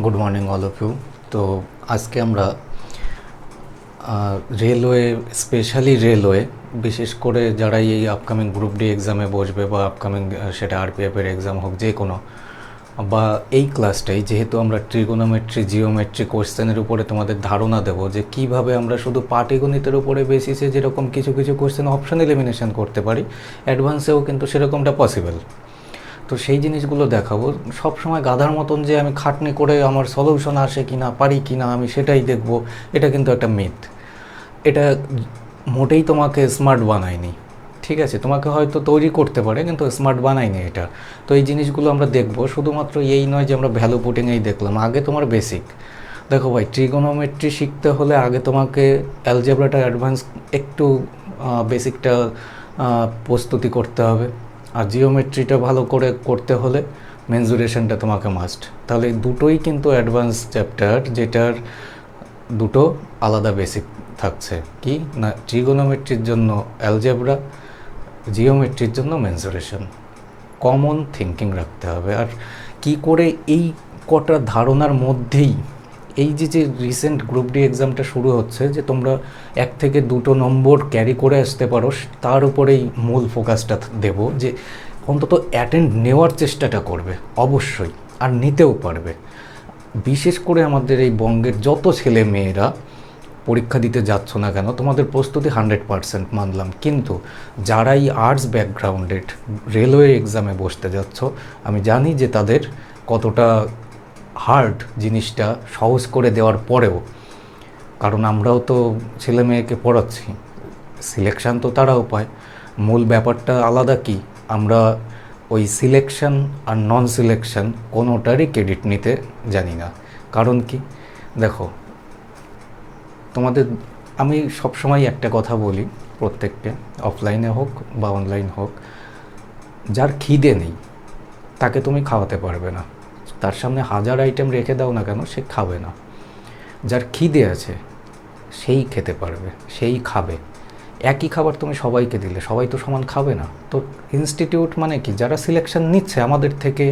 Good morning all of you. তো আজকে আমরা রেলওয়ে, স্পেশালি রেলওয়ে, বিশেষ করে যারা এই আপকামিং গ্রুপ ডি এক্সামে বসবে বা আপকামিং সেটা আরপিএফের এক্সাম হোক, যে কোনো, বা এই ক্লাসটাই যেহেতু আমরা ট্রিগোনোমেট্রি, জিওমেট্রি কোশ্চেনের উপরে তোমাদের ধারণা দেবো যে কিভাবে আমরা শুধু পাটিগণিতের উপরে বেসিসে যেরকম কিছু কিছু কোশ্চেন অপশন এলিমিনেশন করতে পারি, অ্যাডভান্সেও কিন্তু সেরকমটা পসিবল। তো সেই জিনিসগুলো দেখাবো। সব সময় গাধার মতন যে আমি খাটনি করে আমার সলিউশন আসে কিনা, পারি কিনা, আমি সেটাই দেখব, এটা কিন্তু একটা মিথ। এটা মোটেই তোমাকে স্মার্ট বানায়নি, ঠিক আছে? তোমাকে হয়তো তৈরি করতে পারে, কিন্তু স্মার্ট বানায়নি এটা। তো এই জিনিসগুলো আমরা দেখব। শুধুমাত্র এই নয় যে আমরা ভ্যালু পুটিংয়েই দেখলাম, আগে তোমার বেসিক দেখো ভাই। ট্রিগোনোমেট্রি শিখতে হলে আগে তোমাকে অ্যালজেব্রাটা অ্যাডভান্স একটু বেসিকটা প্রস্তুতি করতে হবে, আর জিওমেট্রিটা ভালো করে করতে হলে মেনজুরেশনটা তোমাকে মাস্ট। তাহলে দুটোই কিন্তু অ্যাডভান্স চ্যাপ্টার, যেটার দুটো আলাদা বেসিক থাকছে। কি না, ট্রিগোনোমেট্রির জন্য অ্যালজেব্রা, জিওমেট্রির জন্য মেনজুরেশন। কমন থিঙ্কিং রাখতে হবে। আর কি করে এই কটা ধারণার মধ্যেই এই যে রিসেন্ট গ্রুপ ডি এক্সামটা শুরু হচ্ছে, যে তোমরা 1 থেকে 2 নম্বর ক্যারি করে আসতে পারো, তার উপরেই মূল ফোকাসটা দেব। যে অন্তত অ্যাটেন্ড নেওয়ার চেষ্টাটা করবে অবশ্যই, আর নিতেও পারবে। বিশেষ করে আমাদের এই বঙ্গের যত ছেলে মেয়েরা পরীক্ষা দিতে যাচ্ছ না কেন, তোমাদের প্রস্তুতি 100% মানলাম, কিন্তু যারাই আর্টস ব্যাকগ্রাউন্ডেড রেলওয়ে এক্সামে বসতে যাচ্ছ, আমি জানি যে তাদের কতটা হার্ড জিনিসটা সহজ করে দেওয়ার পরেও, কারণ আমরাও তো ছেলে মেয়েকে পড়াচ্ছি, সিলেকশান তো তারাও পায়। মূল ব্যাপারটা আলাদা। কি আমরা ওই সিলেকশান আর নন সিলেকশান কোনোটারই ক্রেডিট নিতে জানি না। কারণ কি, দেখো তোমাদের, আমি সবসময় একটা কথা বলি প্রত্যেককে, অফলাইনে হোক বা অনলাইন হোক, যার খিদে নেই তাকে তুমি খাওয়াতে পারবে না। তার সামনে 1000 আইটেম রেখে দাও না কেন, সে খাবে না। যার খিদে আছে সেই খেতে পারবে, সেই খাবে। একই খাবার তুমি সবাইকে দিলে সবাই তো সমান খাবে না। তো ইনস্টিটিউট মানে কি, যারা সিলেকশন নিচ্ছে আমাদের থেকে,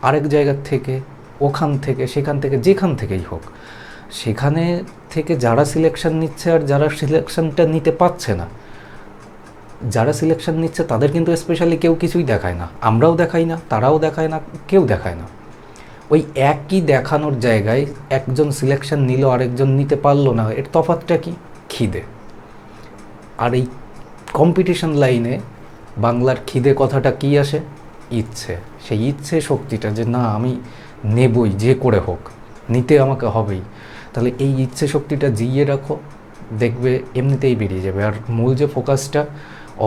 আরেক জায়গার থেকে, ওখান থেকে, সেখান থেকে, যেখান থেকেই হোক, সেখানে থেকে যারা সিলেকশন নিচ্ছে আর যারা সিলেকশনটা নিতে পারছে না, যারা সিলেকশন নিচ্ছে তাদের কিন্তু স্পেশালি কেউ কিছুই দেখায় না, আমরাও দেখাই না, তারাও দেখায় না, কেউ দেখায় না। ওই একই দেখানোর জায়গায় একজন সিলেকশন নিল, আরেকজন নিতে পারলো না, এর তফাৎটা কি? খিদে। আর এই কম্পিটিশন লাইনে বাংলার খিদে কথাটা কি আসে? ইচ্ছে। সেই ইচ্ছে শক্তিটা, যে না আমি নেবই, যে করে হোক নিতে আমাকে হবেই। তাহলে এই ইচ্ছে শক্তিটা জিইয়ে রাখো, দেখবে এমনিতেই বেরিয়ে যাবে। আর মূল যে ফোকাসটা,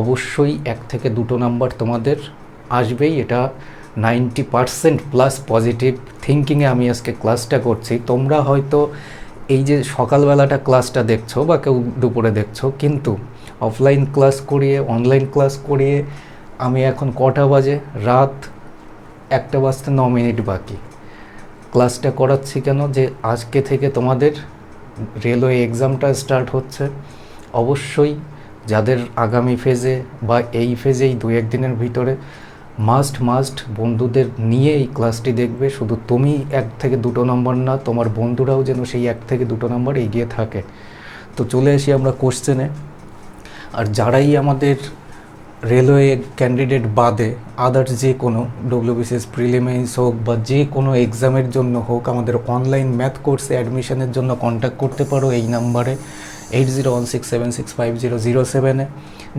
অবশ্যই 1 থেকে 2 নাম্বার তোমাদের আসবেই। এটা 90%+ পজিটিভ থিঙ্কিংয়ে আমি আজকে ক্লাসটা করছি। তোমরা হয়তো এই যে সকালবেলাটা ক্লাসটা দেখছো বা কেউ দুপুরে দেখছো, কিন্তু অফলাইন ক্লাস করিয়ে, অনলাইন ক্লাস করিয়ে আমি এখন কটা বাজে, রাত 1টা বাজতে 9 মিনিট বাকি। ক্লাসটা করাচ্ছি কেন, যে আজকে থেকে তোমাদের রেলওয়ে এক্সামটা স্টার্ট হচ্ছে। অবশ্যই যাদের আগামী ফেজে বা এই ফেজেই 2-1 দিনের ভিতরে মাস্ট বন্ধুদের নিয়ে এই ক্লাসটি দেখবে। শুধু তুমি 1 থেকে 2 নম্বর না, তোমার বন্ধুরাও যেন সেই 1 থেকে 2 নম্বর এগিয়ে থাকে। তো চলে আসি আমরা কোশ্চেনে। আর যারাই আমাদের রেলওয়ে ক্যান্ডিডেট বাদে আদার্স যে কোনো ডব্লিউবিসিএস প্রিলিমিনারিজ হোক বা যে কোনো এক্সামের জন্য হোক, আমাদের অনলাইন ম্যাথ কোর্সে অ্যাডমিশনের জন্য কন্ট্যাক্ট করতে পারো এই নাম্বারে 8016765007-এ।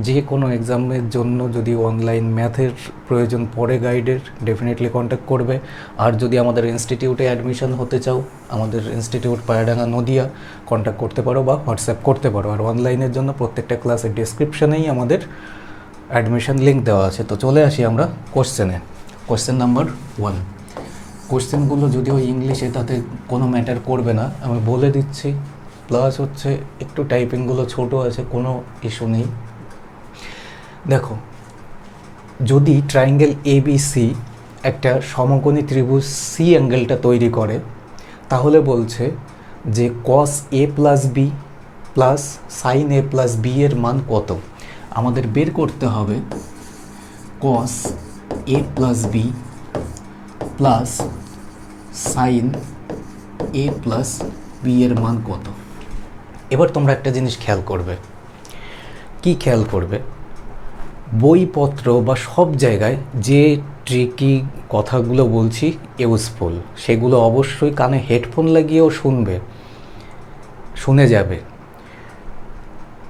যে কোনো এক্সামের জন্য যদি অনলাইন ম্যাথের প্রয়োজন পড়ে, গাইডের, ডেফিনেটলি কন্ট্যাক্ট করবে। আর যদি আমাদের ইনস্টিটিউটে অ্যাডমিশন হতে চাও, আমাদের ইনস্টিটিউট পায়রাডাঙ্গা নদিয়া, কন্ট্যাক্ট করতে পারো বা হোয়াটসঅ্যাপ করতে পারো। আর অনলাইনের জন্য প্রত্যেকটা ক্লাসের ডেসক্রিপশানেই আমাদের অ্যাডমিশন লিঙ্ক দেওয়া আছে। তো চলে আসি আমরা কোশ্চেনে। Question number 1। কোশ্চেনগুলো যদিও ইংলিশে, তাতে কোনো ম্যাটার করবে না, আমি বলে দিচ্ছি। প্লাস হচ্ছে একটু টাইপিংগুলো ছোট আছে, কোনো ইস্যু নেই। দেখো, যদি ট্রায়াঙ্গেল ABC একটা সমকোণী ত্রিভুজ সি অ্যাঙ্গেলটা তৈরি করে, তাহলে বলছে যে cos A + B plus sin A + B এর মান কত। আমাদের বের করতে হবে cos A + B plus sin A plus B এর মান কত। এবার তোমরা একটা জিনিস খেয়াল করবে, কি খেয়াল করবে, বইপত্র বা সব জায়গায় যে ট্রিকি কথাগুলো বলছি ইউজফুল, সেগুলো অবশ্যই কানে হেডফোন লাগিয়েও শুনে যাবে।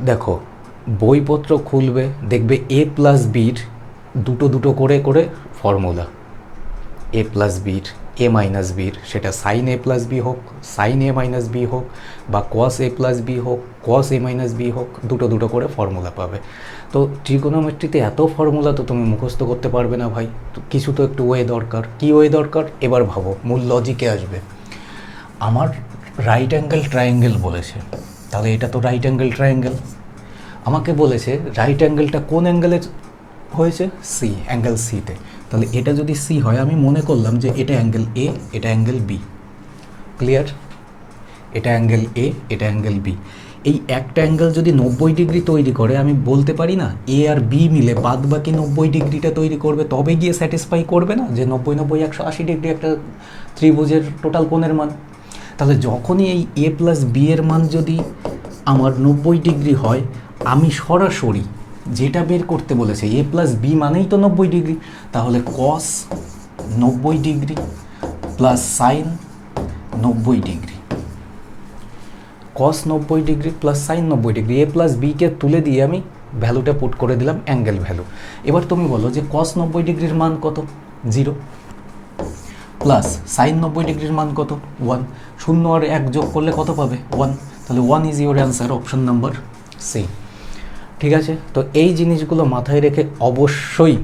দেখো, বইপত্র খুলবে, দেখবে এ প্লাস বির দুটো করে করে ফর্মুলা, এ প্লাস বির, এ মাইনাস বির, সেটা সাইন এ প্লাস বি হোক, সাইন এ মাইনাস বি হোক, বা কস এ প্লাস বি হোক, কস এ মাইনাস বি হোক, দুটো করে ফর্মুলা পাবে। তো ট্রিগোনোমেট্রিতে এত ফর্মুলা তো তুমি মুখস্থ করতে পারবে না ভাই, তো কিছু তো একটু ওয়ে দরকার। কি ওয়ে দরকার এবার ভাবো, মূল লজিকে আসবে। আমার রাইট অ্যাঙ্গেল ট্রায়াঙ্গেল বলেছে, তাহলে এটা তো রাইট অ্যাঙ্গেল ট্রায়াঙ্গেল। আমাকে বলেছে রাইট অ্যাঙ্গেলটা কোন অ্যাঙ্গেলের হয়েছে, সি, অ্যাঙ্গেল সিতে। তাহলে এটা যদি সি হয়, আমি মনে করলাম যে এটা অ্যাঙ্গেল এ, এটা অ্যাঙ্গেল বি। ক্লিয়ার? এটা অ্যাঙ্গেল এ, এটা অ্যাঙ্গেল বি। এই একটা অ্যাঙ্গেল যদি 90 ডিগ্রি তৈরি করে, আমি বলতে পারি না এ আর বি মিলে বাদ বাকি 90 ডিগ্রিটা তৈরি করবে, তবে গিয়ে স্যাটিসফাই করবে না যে 90 180 ডিগ্রি একটা ত্রিভুজের টোটাল কোণের মান। তাহলে যখনই এই এ প্লাস বি এর মান যদি আমার 90 ডিগ্রি হয়, আমি সরাসরি যেটা বের করতে বলেছে, এ প্লাস বি মানেই তো 90 ডিগ্রি, তাহলে কস 90 ডিগ্রি প্লাস সাইন 90 ডিগ্রি, কস 90 ডিগ্রি প্লাস সাইন 90 ডিগ্রি, এ প্লাস বিকে তুলে দিয়ে আমি ভ্যালুটা পুট করে দিলাম অ্যাঙ্গেল ভ্যালু। এবার তুমি বলো যে কস 90 ডিগ্রির মান কত, 0, প্লাস সাইন 90 ডিগ্রির মান কত, 1, 0 আর 1 যোগ করলে কত পাবে, 1। তাহলে 1 is your answer, option number C. ঠিক আছে, তো এই জিনিসগুলো মাথায় রেখে অবশ্যই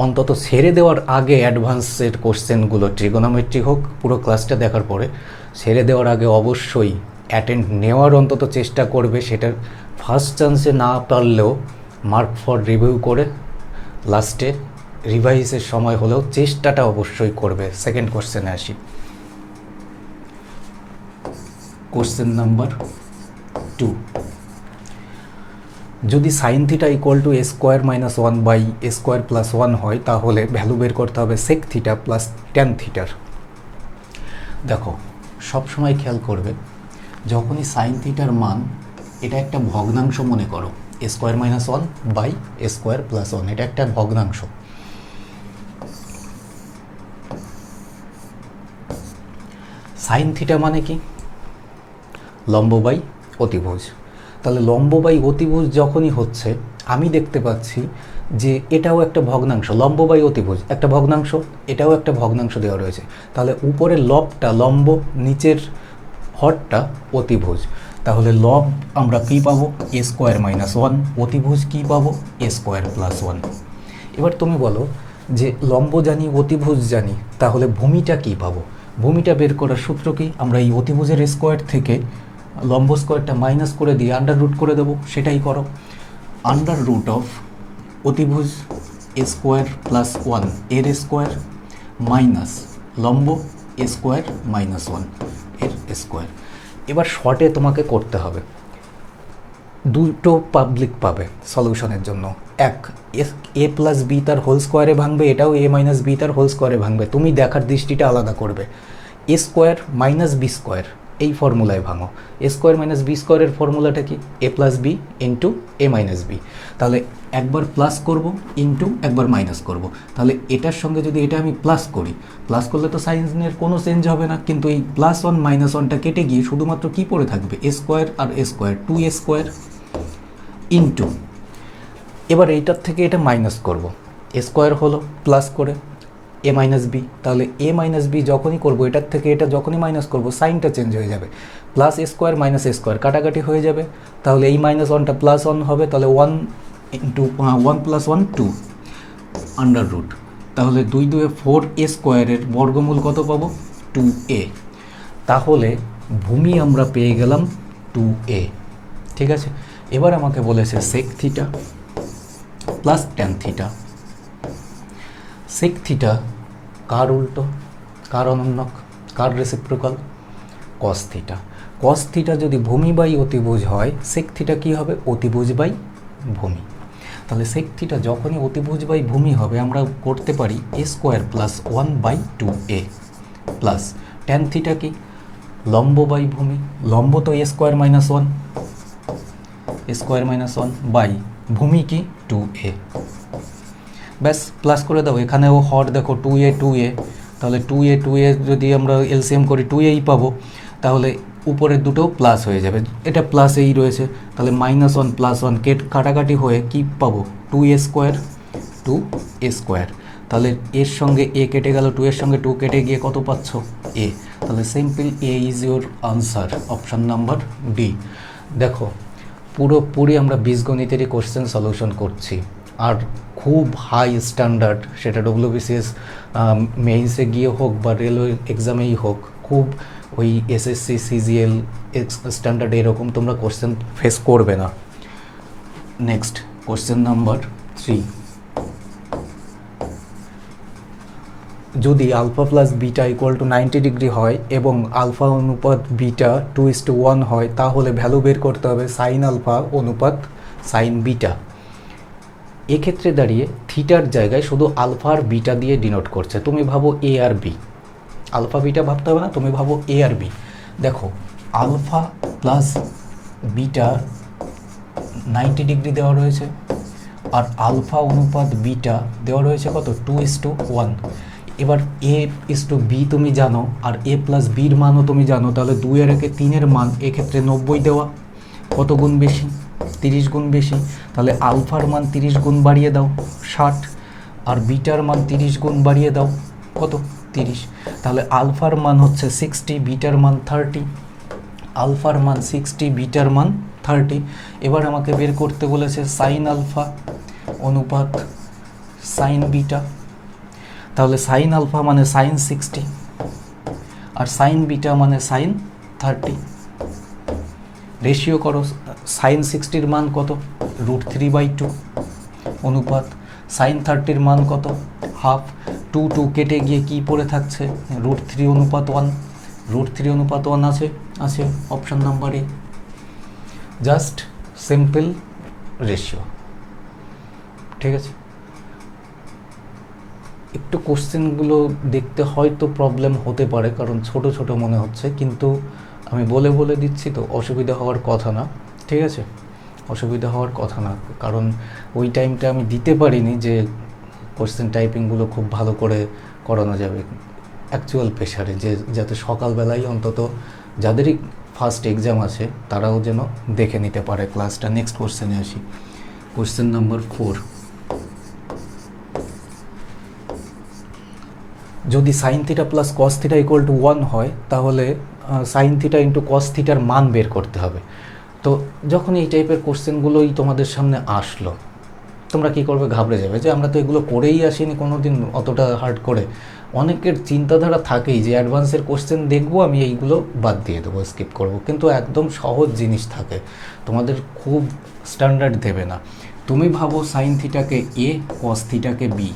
অন্তত ছেড়ে দেওয়ার আগে অ্যাডভান্সের কোশ্চেনগুলো, ট্রিগোনোমেট্রি হোক, পুরো ক্লাসটা দেখার পরে ছেড়ে দেওয়ার আগে অবশ্যই অ্যাটেন্ড নেওয়ার অন্তত চেষ্টা করবে। সেটার ফার্স্ট চান্সে না পারলেও মার্ক ফর রিভিউ করে লাস্টে রিভাইসের সময় হলেও চেষ্টাটা অবশ্যই করবে। সেকেন্ড কোশ্চেনে আসি। কোশ্চেন নাম্বার 2, যদি sine theta equal to A square minus 1 by A square plus 1 হয়, তাহলে ভ্যালু বের করতে হবে সেক থিটা প্লাস ট্যান থিটার। দেখো, সবসময় খেয়াল করবে, যখনই সাইন থিটার মান, এটা একটা ভগ্নাংশ মনে করো, a square minus 1 by A square plus 1, এটা একটা ভগ্নাংশ। সাইন থিটা মানে কি, লম্ব বাই অতিভুজ। তাহলে লম্ব বাই অতিভুজ যখনই হচ্ছে, আমি দেখতে পাচ্ছি যে এটাও একটা ভগ্নাংশ, লম্ব বাই অতিভুজ একটা ভগ্নাংশ, এটাও একটা ভগ্নাংশ দেওয়া রয়েছে। তাহলে উপরের লবটা লম্ব, নিচের হরটা অতিভুজ। তাহলে লব আমরা কী পাবো, এ স্কোয়ার মাইনাস 1, অতিভুজ কী পাবো, এ স্কোয়ার প্লাস 1। এবার তুমি বলো যে লম্ব জানি, অতিভুজ জানি, তাহলে ভূমিটা কী পাবো। ভূমিটা বের করার সূত্র কি, আমরা এই অতিভুজের স্কোয়ার থেকে লম্ব স্কোয়ারটা মাইনাস করে দিয়ে আন্ডার রুট করে দেবো, সেটাই করো। আন্ডার রুট অফ অতিভুজ এ স্কোয়ার প্লাস 1 এর স্কোয়ার মাইনাস লম্ব এ স্কোয়ার মাইনাস 1 এর স্কোয়ার। এবার শর্টে তোমাকে করতে হবে, দুটো পাবলিক পাবে সলিউশনের জন্য। এক, এ প্লাস বি তার হোল স্কোয়ারে ভাঙবে, এটাও এ মাইনাস বি তার হোল স্কোয়ারে ভাঙবে। তুমি দেখার দৃষ্টিটা আলাদা করবে। এ স্কোয়ার মাইনাস বি স্কোয়ার, এই ফর্মুলায় ভাঙো। এ স্কোয়ার মাইনাস বি স্কোয়ারের ফর্মুলাটা কি, এ plus b into a minus B. তাহলে একবার প্লাস করব ইন্টু একবার মাইনাস করব। তাহলে এটার সঙ্গে যদি এটা আমি প্লাস করি, প্লাস করলে তো সাইনের কোনো চেঞ্জ হবে না, কিন্তু এই প্লাস 1 মাইনাস 1টা কেটে গিয়ে শুধুমাত্র কি পড়ে থাকবে, এ স্কোয়ার আর এ স্কোয়ার, 2a স্কোয়ার ইন্টু, এবার এইটার থেকে এটা মাইনাস করব, এ স্কোয়ার হলো প্লাস করে এ মাইনাস বি। তাহলে এ মাইনাস বি যখনই করবো, এটার থেকে এটা যখনই মাইনাস করবো, সাইনটা চেঞ্জ হয়ে যাবে, প্লাস এ স্কোয়ার মাইনাস এ স্কোয়ার কাটাকাটি হয়ে যাবে। তাহলে এই মাইনাস 1টা প্লাস 1 হবে, তাহলে 1 ইন্টু 1 প্লাস 1 2 আন্ডার রুট। তাহলে 2 2 4 এ স্কোয়ারের বর্গমূল কত পাবো, 2a। তাহলে ভূমি আমরা পেয়ে গেলাম 2a। ঠিক আছে, এবার আমাকে বলেছে sec theta plus tan theta. Sec theta কার উল্টো, কার অনন্যক, কার reciprocal, cos theta. Cos theta যদি ভূমি বাই অতিভুজ হয়, সেক থিটা কী হবে, অতিভুজ বাই ভূমি। তাহলে সেক থিটা যখনই অতিভুজ বাই ভূমি হবে, আমরা করতে পারি a square plus 1 by 2a plus tan theta কি? লম্ব বাই ভূমি, লম্ব তো a square minus one, a square minus one by ভূমি কি 2a। ব্যাস প্লাস করে দাও, এখানেও হর দেখো 2a তাহলে 2a যদি আমরা এলসিএম করি 2aই পাবো, তাহলে উপরের দুটো প্লাস হয়ে যাবে, এটা প্লাস এই রয়েছে, তাহলে মাইনাস ওয়ান প্লাস ওয়ান কাটাকাটি হয়ে কি পাবো 2a স্কোয়ার, তাহলে এর সঙ্গে এ কেটে গেল, 2 এর সঙ্গে 2 কেটে গিয়ে কত পাচ্ছ এ, তাহলে simple A is your answer, option number D. দেখো পুরোপুরি আমরা বীজগণিতেরই কোশ্চেন সলিউশন করছি, আর খুব হাই স্ট্যান্ডার্ড, সেটা ডব্লিউবিসিএস মেইনসে গিয়ে হোক বা রেলওয়ে এক্সামেই হোক, খুব ওই এসএসসি সিজিএল স্ট্যান্ডার্ড এরকম তোমরা কোশ্চেন ফেস করবে না। নেক্সট কোশ্চেন নাম্বার 3, যদি alpha plus beta equal to 90 degree হয় এবং আলফা অনুপাত বিটা 2:1 হয়, তাহলে ভ্যালু বের করতে হবে সাইন আলফা অনুপাত সাইন বিটা। এক্ষেত্রে দাঁড়িয়ে থিটার জায়গায় শুধু আলফা আর বিটা দিয়ে ডিনোট করছে, তুমি ভাবো এ আর বি, আলফা বিটা ভাবতে হবে না, তুমি ভাবো এ আর বি। দেখো আলফা প্লাস বিটা 90 ডিগ্রি দেওয়া রয়েছে, আর আলফা অনুপাত বিটা দেওয়া রয়েছে কত 2:1। এবার এ ইস টু বি তুমি জানো, আর এ প্লাস বির মানও তুমি জানো, তাহলে 2 এর একে 3-এর মান এক্ষেত্রে 90 দেওয়া, কত গুণ বেশি 30 গুণ বেশি, তাহলে আলফার মান 30 গুণ বাড়িয়ে দাও 60, আর বিটার মান 30 গুণ বাড়িয়ে দাও কত 30, তাহলে আলফার মান হচ্ছে 60, বিটার মান 30, আলফার মান 60, বিটার মান 30। এবার আমাকে বের করতে বলেছে সাইন আলফা অনুপাত সাইন বিটা, তাহলে সাইন আলফা মানে সাইন 60 আর সাইন বিটা মানে সাইন 30, রেশিও করো, সাইন 60-র মান কত √3/2 অনুপাত সাইন 30-র মান কত হাফ, 2 কেটে গিয়ে কি পড়ে থাকছে √3 অনুপাত 1, √3 অনুপাত 1 আছে option number A, just simple ratio. ঠিক আছে, একটু কোশ্চেনগুলো দেখতে হয়তো প্রবলেম হতে পারে, কারণ ছোট ছোট মনে হচ্ছে, কিন্তু আমি বলে দিচ্ছি তো অসুবিধা হওয়ার কথা না। ঠিক আছে, অসুবিধা হওয়ার কথা না, কারণ ওই টাইমটা আমি দিতে পারিনি যে কোশ্চেন টাইপিংগুলো খুব ভালো করে করানো যাবে অ্যাকচুয়াল প্রেশারে, যাতে সকালবেলায় অন্তত যাদেরই ফার্স্ট এক্সাম আছে তারাও যেন দেখে নিতে পারে ক্লাসটা। নেক্সট কোশ্চেনে আসি, কোশ্চেন নাম্বার 4, যদি sine theta plus cos theta equal to 1 হয়, তাহলে সাইন থিটা ইন্টু কস থিটার মান বের করতে হবে। তো যখন এই টাইপের কোশ্চেনগুলোই তোমাদের সামনে আসলো, তোমরা কি করবে, ঘাবড়ে যাবে যে আমরা তো এগুলো করেই আসিনি কোনো দিন অতটা হার্ড করে। অনেকের চিন্তাধারা থাকেই যে অ্যাডভান্সের কোশ্চেন দেখবো, আমি এইগুলো বাদ দিয়ে দেবো, স্কিপ করব, কিন্তু একদম সহজ জিনিস থাকে, তোমাদের খুব স্ট্যান্ডার্ড দেবে না। তুমি ভাবো সাইন থিটাকে এ, কস থিটাকে বি,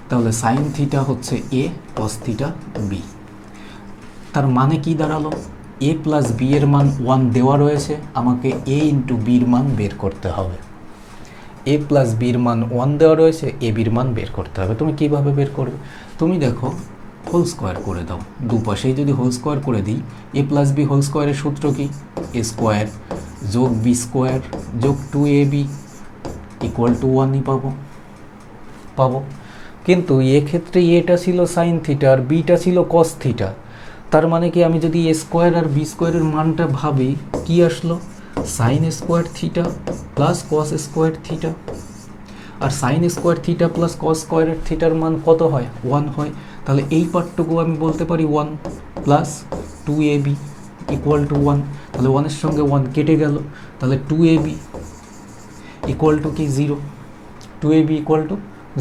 তাহলে সাইন থিটা হচ্ছে এ, কস থিটা বি, তার মানে কি দাঁড়ালো, এ প্লাস বি এর মান 1 দেওয়া রয়েছে, আমাকে এ ইন্টু বির মান বের করতে হবে। এ প্লাস বির মান 1 দেওয়া রয়েছে, এ বির মান বের করতে হবে। তুমি কিভাবে বের করবে, তুমি দেখো হোল স্কোয়ার করে দাও, দুপাশেই যদি হোল স্কোয়ার করে দিই, এ প্লাস বি হোল স্কোয়ারের সূত্র কি, এ স্কোয়ার যোগ বি স্কোয়ার যোগ 2ab ইকুয়াল টু 1ই পাবো। কিন্তু এক্ষেত্রে এটা ছিল সাইন থিটা আর বিটা ছিল কস থিটা, তার মানে কি আমি যদি এ স্কোয়ার আর বি স্কোয়ারের মানটা ভাবি, কি আসলো sine square theta plus cos square theta, আর sine square theta plus cos square থিটার মান কত হয় 1 হয়, তাহলে এই পার্টটুকু আমি বলতে পারি 1 প্লাস 2ab ইকুয়াল টু 1, তাহলে 1-এর সঙ্গে 1 কেটে গেল, তাহলে 2ab ইকুয়াল টু কি 0, 2ab ইকুয়াল টু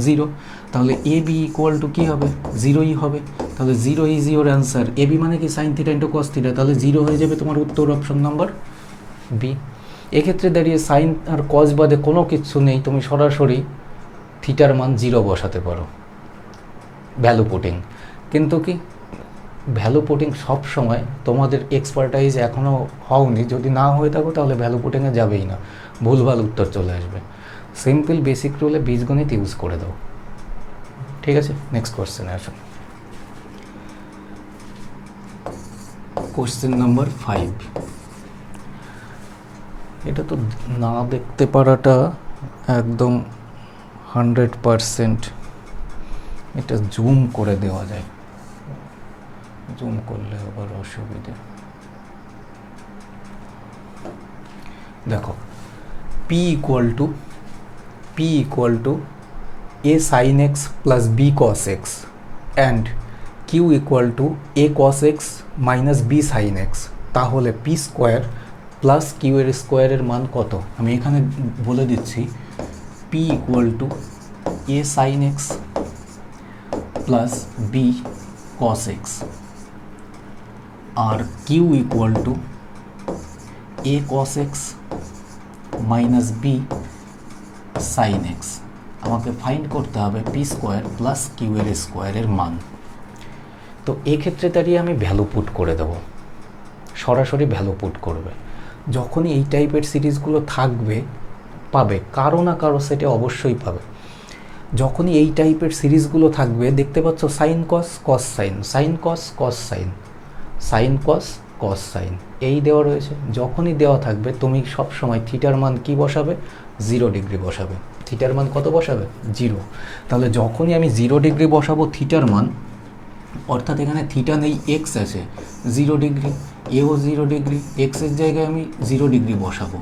0, তাহলে ab ইকুয়াল টু কী হবে 0ই হবে, তাহলে 0 ইজ ইউর অ্যান্সার। ab মানে কি sine theta into cos theta, তাহলে 0 হয়ে যাবে তোমার উত্তর, অপশন নাম্বার বি। এক্ষেত্রে দাঁড়িয়ে সাইন আর কস বাদে কোনো কিছু নেই, তুমি সরাসরি থিটার মান 0 বসাতে পারো ভ্যালু পুটিং, কিন্তু কি ভ্যালু পুটিং সব সময় তোমাদের এক্সপার্টাইজ এখনও হওনি, যদি না হয়ে থাকো তাহলে ভ্যালু পুটিংয়ে যাবেই না, ভুলভাল উত্তর চলে আসবে। সিম্পল বেসিক রুলে বীজগণিত ইউজ করে দাও। ঠিক আছে, নেক্সট কোশ্চেনে আসুন। কোশ্চেন নাম্বার 5, এটা তো না দেখতে পারাটা একদম 100%, এটা জুম করে দেওয়া যায়, জুম করলে আবার অসুবিধে। দেখো P equal to A sine x plus B cos x and Q equal to A cos x minus B sine x, তাহলে পি স্কোয়ার প্লাস কিউ এর স্কোয়ারের মান কত? আমি এখানে বলে দিচ্ছি, P equal to A sine x plus B cos x আর Q equal to A cos x minus B sine x. আমাকে ফাইন্ড করতে হবে পি স্কোয়ার প্লাস কিউ এর স্কোয়ারের মান। তো এক্ষেত্রে দাঁড়িয়ে আমি ভ্যালু পুট করে দেব, সরাসরি ভ্যালু পুট করবে। যখনই এই টাইপের সিরিজগুলো থাকবে পাবে, কারো না কারো সেটে অবশ্যই পাবে। যখনই এই টাইপের সিরিজগুলো থাকবে দেখতে পাচ্ছ সাইন কস কস সাইন, সাইন কস কস সাইন, সাইন কস কস সাইন, এই দেওয়া রয়েছে। যখনই দেওয়া থাকবে তুমি সব সময় থিটার মান কি বসাবে? 0 ডিগ্রি বসাবে। থিটার মান কত বসাবে? 0। তাহলে যখনই আমি 0 ডিগ্রি বসাবো থিটার মান, অর্থাৎ এখানে থিটা নেই, এক্স আছে 0 ডিগ্রি, এও 0 ডিগ্রি, এক্সের জায়গায় আমি 0 ডিগ্রি বসাবো।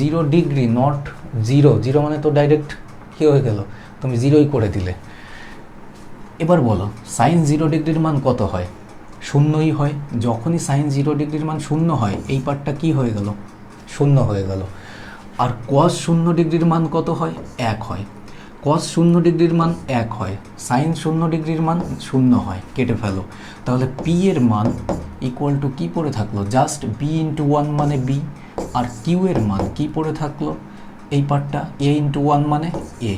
0 ডিগ্রি নট 0, 0 মানে তো ডাইরেক্ট কী হয়ে গেল, তুমি 0ই করে দিলে। এবার বলো সাইন 0 ডিগ্রির মান কত হয়? 0ই হয়। যখনই সাইন 0 ডিগ্রির মান 0 হয় এই পার্টটা কি হয়ে গেল? 0 হয়ে গেল। আর কস 0 ডিগ্রির মান কত হয়? 1 হয়। কস 0 ডিগ্রির মান 1 হয়, সাইন 0 ডিগ্রির মান 0 হয়, কেটে ফেলো। তাহলে পি এর মান ইকুয়াল টু কী পড়ে থাকলো? জাস্ট বি ইন্টু 1 মানে বি, আর কিউ এর মান কী পড়ে থাকলো? এই পার্টটা এ ইন্টু 1 মানে এ।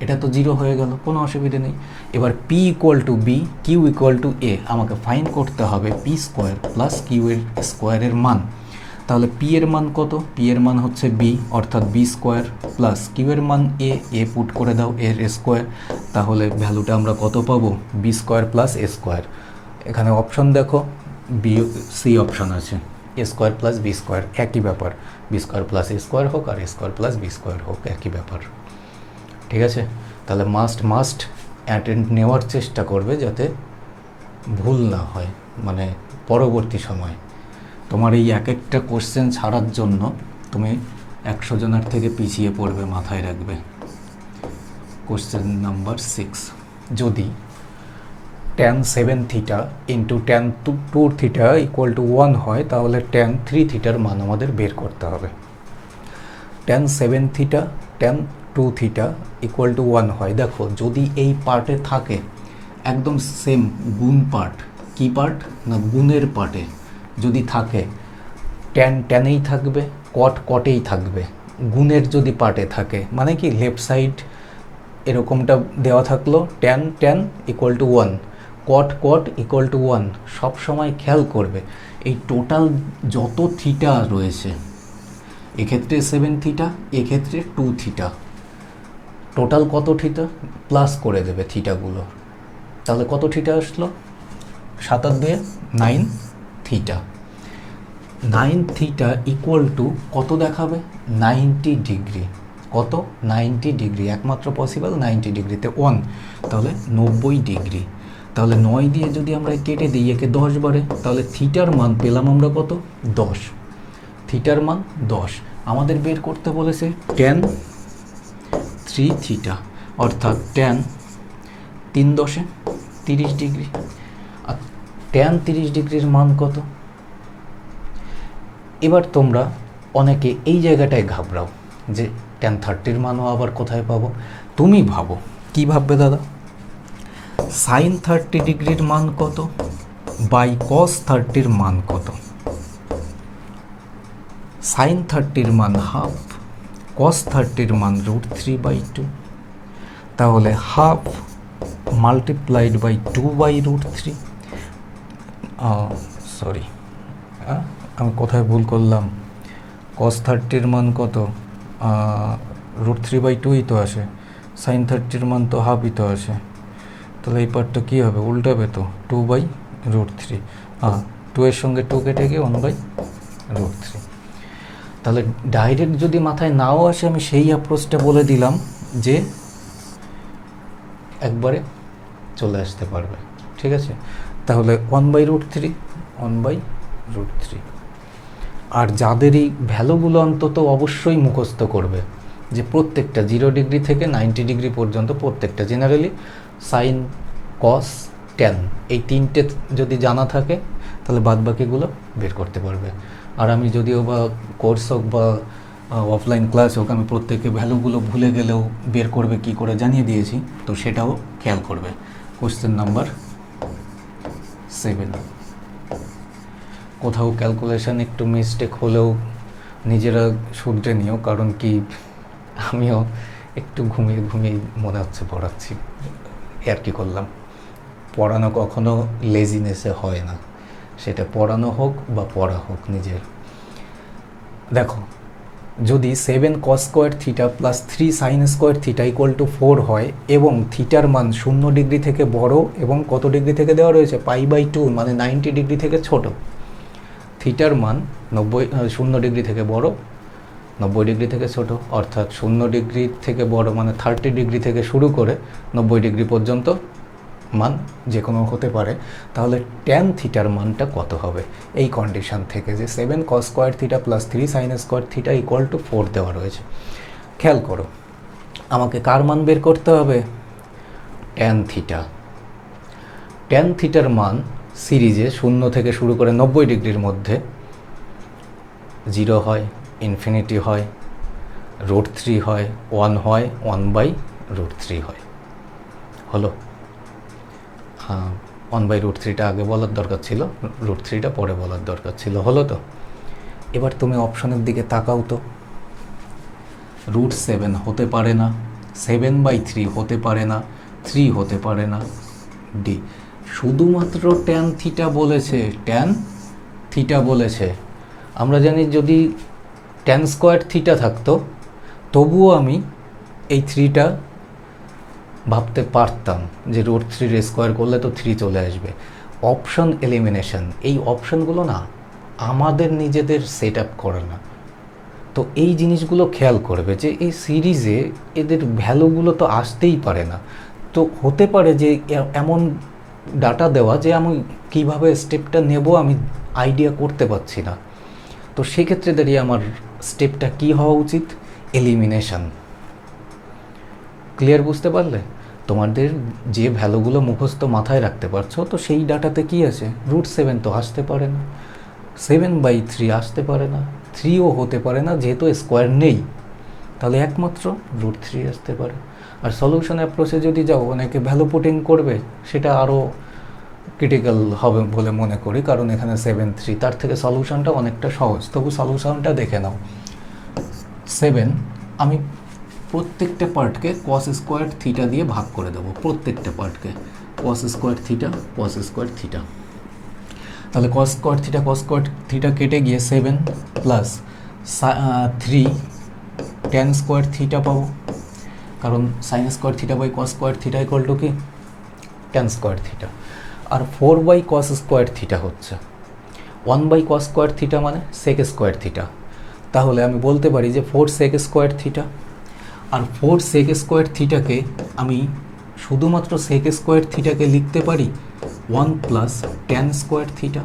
এটা তো 0 হয়ে গেল, কোনো অসুবিধে নেই। এবার p equal to b, q equal to a, আমাকে ফাইন্ড করতে হবে পি স্কোয়ার প্লাস কিউ এর স্কোয়ারের মান। তাহলে পি এর মান কত? পি এর মান হচ্ছে বি, অর্থাৎ বি স্কোয়ার প্লাস কিউ এর মান এ, এ পুট করে দাও, এর স্কোয়ার। তাহলে ভ্যালুটা আমরা কত পাবো? বি স্কোয়ার প্লাস এ স্কোয়ার। এখানে অপশন দেখো, বি সি অপশন আছে, এ স্কোয়ার প্লাস বি স্কোয়ার, একই ব্যাপার। বি স্কোয়ার প্লাস এ স্কোয়ার হোক আর এ স্কোয়ার প্লাস বি স্কোয়ার হোক, একই ব্যাপার। ঠিক আছে? তাহলে মাস্ট অ্যাটেন্ড নেওয়ার চেষ্টা করবে যাতে ভুল না হয়, মানে পরবর্তী সময় তোমার এই এক একটা কোশ্চেন ছাড়ার জন্য তুমি 100 জনের থেকে পিছিয়ে পড়বে, মাথায় রাখবে। কোশ্চেন নাম্বার 6, যদি tan 7 theta into tan 2 theta equal to 1 হয় তাহলে tan 3 থিটার মান আমাদের বের করতে হবে। tan 7 theta tan 2 theta equal to 1 হয়, দেখো যদি এই পার্টে থাকে একদম সেম গুণ পার্ট, কি পার্ট না গুণের পার্টে যদি থাকে ট্যান ট্যানেই থাকবে, কট কটেই থাকবে। গুণের যদি পার্টে থাকে মানে কি লেফট সাইড এরকমটা দেওয়া থাকলো tan tan equal to 1, cot cot equal to 1। সব সময় খেয়াল করবে এই টোটাল যত থিটা রয়েছে, এক্ষেত্রে 7 থিটা, এক্ষেত্রে 2 থিটা, টোটাল কত থিটা প্লাস করে দেবে থিটাগুলো। তাহলে কত থিটা আসলো? 7 আর 2 9 থিটা। 9 থিটা ইকুয়াল টু কত দেখাবে? 90 ডিগ্রি। কত? 90 ডিগ্রি, একমাত্র পসিবল 90 ডিগ্রিতে 1, তাহলে 90 ডিগ্রি। তাহলে 9 দিয়ে যদি আমরা কেটে দিই, একে 10 বারে, তাহলে থিটার মান পেলাম আমরা কত? 10। থিটার মান 10। আমাদের বের করতে বলেছে tan 3 থিটা, অর্থাৎ tan 3 10 30 ডিগ্রি। আর tan 30 ডিগ্রির মান কত? এবার তোমরা অনেকে এই জায়গাটায় ঘাবড়াও যে tan 30 মানও আবার কোথায় পাবো। তুমি ভাবো, কি ভাববে দাদা? সাইন 30 ডিগ্রির মান কত বাই কস 30 মান কত? সাইন 30 মান হাফ, কস 30 মান √3/2, তাহলে হাফ মাল্টিপ্লাইড বাই 2/√3। সরি, আমি কোথায় ভুল করলাম? কস 30 মান কত? √3/2ই তো আসে, সাইন 30 মান তো হাফই তো আসে। তাহলে এই পার্টটা কী হবে? উল্টাবে তো, 2/√3। 2 এর সঙ্গে 2 কেটে গিয়ে 1/√3। তাহলে ডাইরেক্ট যদি মাথায় নাও আসে আমি সেই অ্যাপ্রোচটা বলে দিলাম যে একবারে চলে আসতে পারবে, ঠিক আছে। তাহলে 1/√3 আর যাদের এই ভ্যালুগুলো অন্তত অবশ্যই মুখস্থ করবে, যে প্রত্যেকটা 0 ডিগ্রি থেকে 90 ডিগ্রি পর্যন্ত প্রত্যেকটা, জেনারেলি সাইন, কস, ট্যান, এই তিনটে যদি জানা থাকে তাহলে বাদবাকিগুলো বের করতে পারবে। আর আমি যদিও বা কোর্স হোক বা অফলাইন ক্লাস হোক, আমি প্রত্যেকে ভ্যালুগুলো ভুলে গেলেও বের করবে কি করে জানিয়ে দিয়েছি, তো সেটাও খেয়াল করবে। কোশ্চেন নাম্বার 7, কোথাও ক্যালকুলেশন একটু মিস্টেক হলেও নিজেরা শুধরে নিও, কারণ কি আমিও একটু ঘুমিয়ে ঘুমিয়ে মনে হচ্ছে পড়াচ্ছি, আর কি করলাম। পড়ানো কখনো লেজিনেসে হয় না, সেটা পড়ানো হোক বা পড়া হোক নিজের। দেখো, যদি 7 cos square theta plus 3 sin square theta equal two 4 হয় এবং থিটার মান 0 ডিগ্রি থেকে বড় এবং কত ডিগ্রি থেকে দেওয়া রয়েছে, π/2 মানে 90 ডিগ্রি থেকে ছোট, থিটার মান 0 ডিগ্রি থেকে বড়, 90 ডিগ্রি থেকে ছোট, অর্থাৎ 0 ডিগ্রি থেকে বড় মানে 30 ডিগ্রি থেকে শুরু করে 90 ডিগ্রি পর্যন্ত মান যে কোনো হতে পারে, তাহলে ট্যান থিটার মানটা কত হবে এই কন্ডিশন থেকে, যে 7 cos square theta plus 3 sin square theta equal two 4 দেওয়া রয়েছে। খেয়াল করো, আমাকে কার মান বের করতে হবে? Tan theta. ট্যান থিটার মান সিরিজে 0 থেকে শুরু করে 90 ডিগ্রির মধ্যে 0 হয়, ইনফিনিটি হয়, √3 হয়, 1 হয়, 1/√3 হয়। হলো? হ্যাঁ, 1/√3টা আগে বলার দরকার ছিল, √3টা পরে বলার দরকার ছিল। হলো তো? এবার তুমি অপশনের দিকে তাকাও তো। √7 হতে পারে না, 7/3 হতে পারে না, 3 হতে পারে না, ডি। শুধুমাত্র ট্যান থিটা বলেছে, ট্যান থিটা বলেছে। আমরা জানি যদি ট্যান স্কোয়ার থিটা থাকতো তবুও আমি এই 3টা ভাবতে পারতাম যে √3 স্কোয়ার করলে তো 3 চলে আসবে। অপশন এলিমিনেশন, এই অপশনগুলো না আমাদের নিজেদের সেট আপ করে না। তো এই জিনিসগুলো খেয়াল করবে যে এই সিরিজে এদের ভ্যালুগুলো তো আসতেই পারে না। তো হতে পারে যে এমন ডাটা দেওয়া যে আমি কিভাবে স্টেপটা নেব আমি আইডিয়া করতে পারছি না। তো সেক্ষেত্রে দাঁড়িয়ে আমার স্টেপটা কি হওয়া উচিত? এলিমিনেশন। ক্লিয়ার? বুঝতে পারলে? তোমাদের যে ভ্যালুগুলো মুখস্থ মাথায় রাখতে পারছো, তো সেই ডাটাতে কি আছে? √7 তো আসতে পারে না, 7/3 আসতে পারে না, 3ও হতে পারে না, যেহেতু স্কোয়ার নেই, তাহলে একমাত্র √3 আসতে পারে। আর সলিউশন অ্যাপ্রোচে যদি যাও, অনেকে ভ্যালু পুটিং করবে, সেটা আরও ক্রিটিক্যাল হবে বলে মনে করি, কারণ এখানে 7/3, তার থেকে সলিউশনটা অনেকটা সহজ। তবু সলিউশনটা দেখে নাও। 7 আমি প্রত্যেকটা পার্টকে cos স্কোয়ার থিটা দিয়ে ভাগ করে দেবো, প্রত্যেকটা পার্টকে cos স্কোয়ার থিটা। তাহলে cos স্কোয়ার থিটা কেটে গিয়ে 7 প্লাস 3 tan স্কোয়ার থিটা পাবো, কারণ sin square theta by cos square theta equal to কি? tan square theta. আর 4/cos স্কোয়ার থিটা হচ্ছে 1/cos স্কোয়ার থিটা মানে sec স্কোয়ার থিটা। তাহলে আমি বলতে পারি যে 4 sec স্কোয়ার থিটা। আর 4 sec স্কোয়ার থিটাকে আমি শুধুমাত্র sec স্কোয়ার থিটাকে লিখতে পারি 1 প্লাস tan স্কোয়ার থিটা,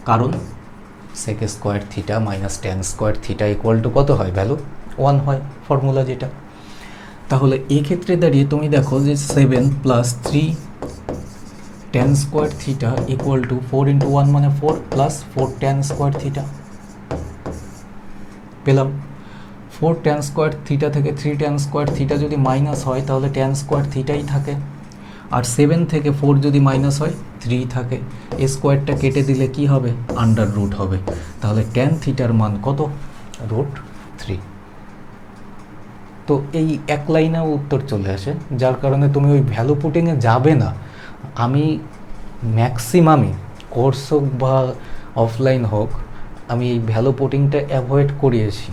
কারণ sec square theta minus tan square theta equal to কত হয়? ভ্যালু 1 হয়, ফর্মুলা যেটা। তাহলে এক্ষেত্রে দাঁড়িয়ে তুমি দেখো যে 7 plus 3 tan square theta equal two 4 × 1 মানে 4 প্লাস 4 tan স্কোয়ার থিটা পেলাম। 4 tan স্কোয়ার থিটা থেকে 3 tan স্কোয়ার থিটা যদি মাইনাস হয় তাহলে tan স্কোয়ার থিটাই থাকে, আর 7 থেকে 4 যদি মাইনাস হয় 3 থাকে। এই স্কোয়ারটা কেটে দিলে কি হবে? √ হবে। তাহলে tan থিটার মান কত? √3। তো এই এক লাইনেও উত্তর চলে আসে, যার কারণে তুমি ওই ভ্যালু পুটিংয়ে যাবে না। আমি ম্যাক্সিমামই কোর্স হোক বা অফলাইন হোক, আমি এই ভ্যালু পুটিংটা অ্যাভয়েড করিয়েছি।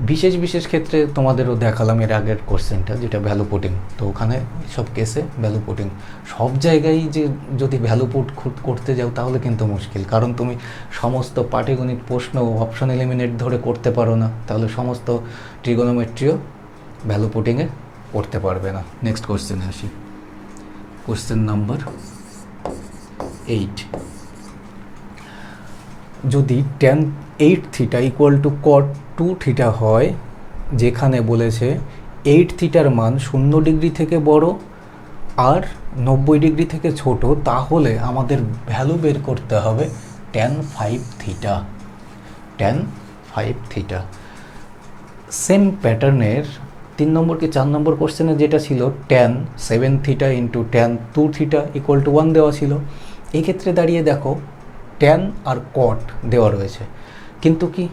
বিশেষ বিশেষ ক্ষেত্রে তোমাদেরও দেখালাম এর আগের কোশ্চেনটা, যেটা ভ্যালু পুটিং। তো ওখানে সব কেসে ভ্যালু পুটিং, সব জায়গায় যে যদি ভ্যালু পুট করতে যাও তাহলে কিন্তু মুশকিল, কারণ তুমি সমস্ত পাটিগণিত প্রশ্ন অপশন এলিমিনেট ধরে করতে পারো না, তাহলে সমস্ত ট্রিগোনোমেট্রিও ভ্যালু পুটিংয়ে করতে পারবে না। নেক্সট কোশ্চেনে আসি, কোশ্চেন নাম্বার 8। যদি tan 8 theta equal two cot 2 theta হয়, যেখানে বলেছে 8 থিটার মান 0 ডিগ্রি থেকে বড় আর 90 ডিগ্রি থেকে ছোট, তাহলে আমাদের ভ্যালু বের করতে হবে tan 5 theta. tan 5 theta same প্যাটার্নের 3 নম্বর কি 4 নম্বর কোশ্চেনে যেটা ছিল tan 7 theta into tan 2 theta equal to 1 দেওয়া ছিল। এই ক্ষেত্রে দাঁড়িয়ে দেখো tan আর cot দেওয়া রয়েছে, কিন্তু কি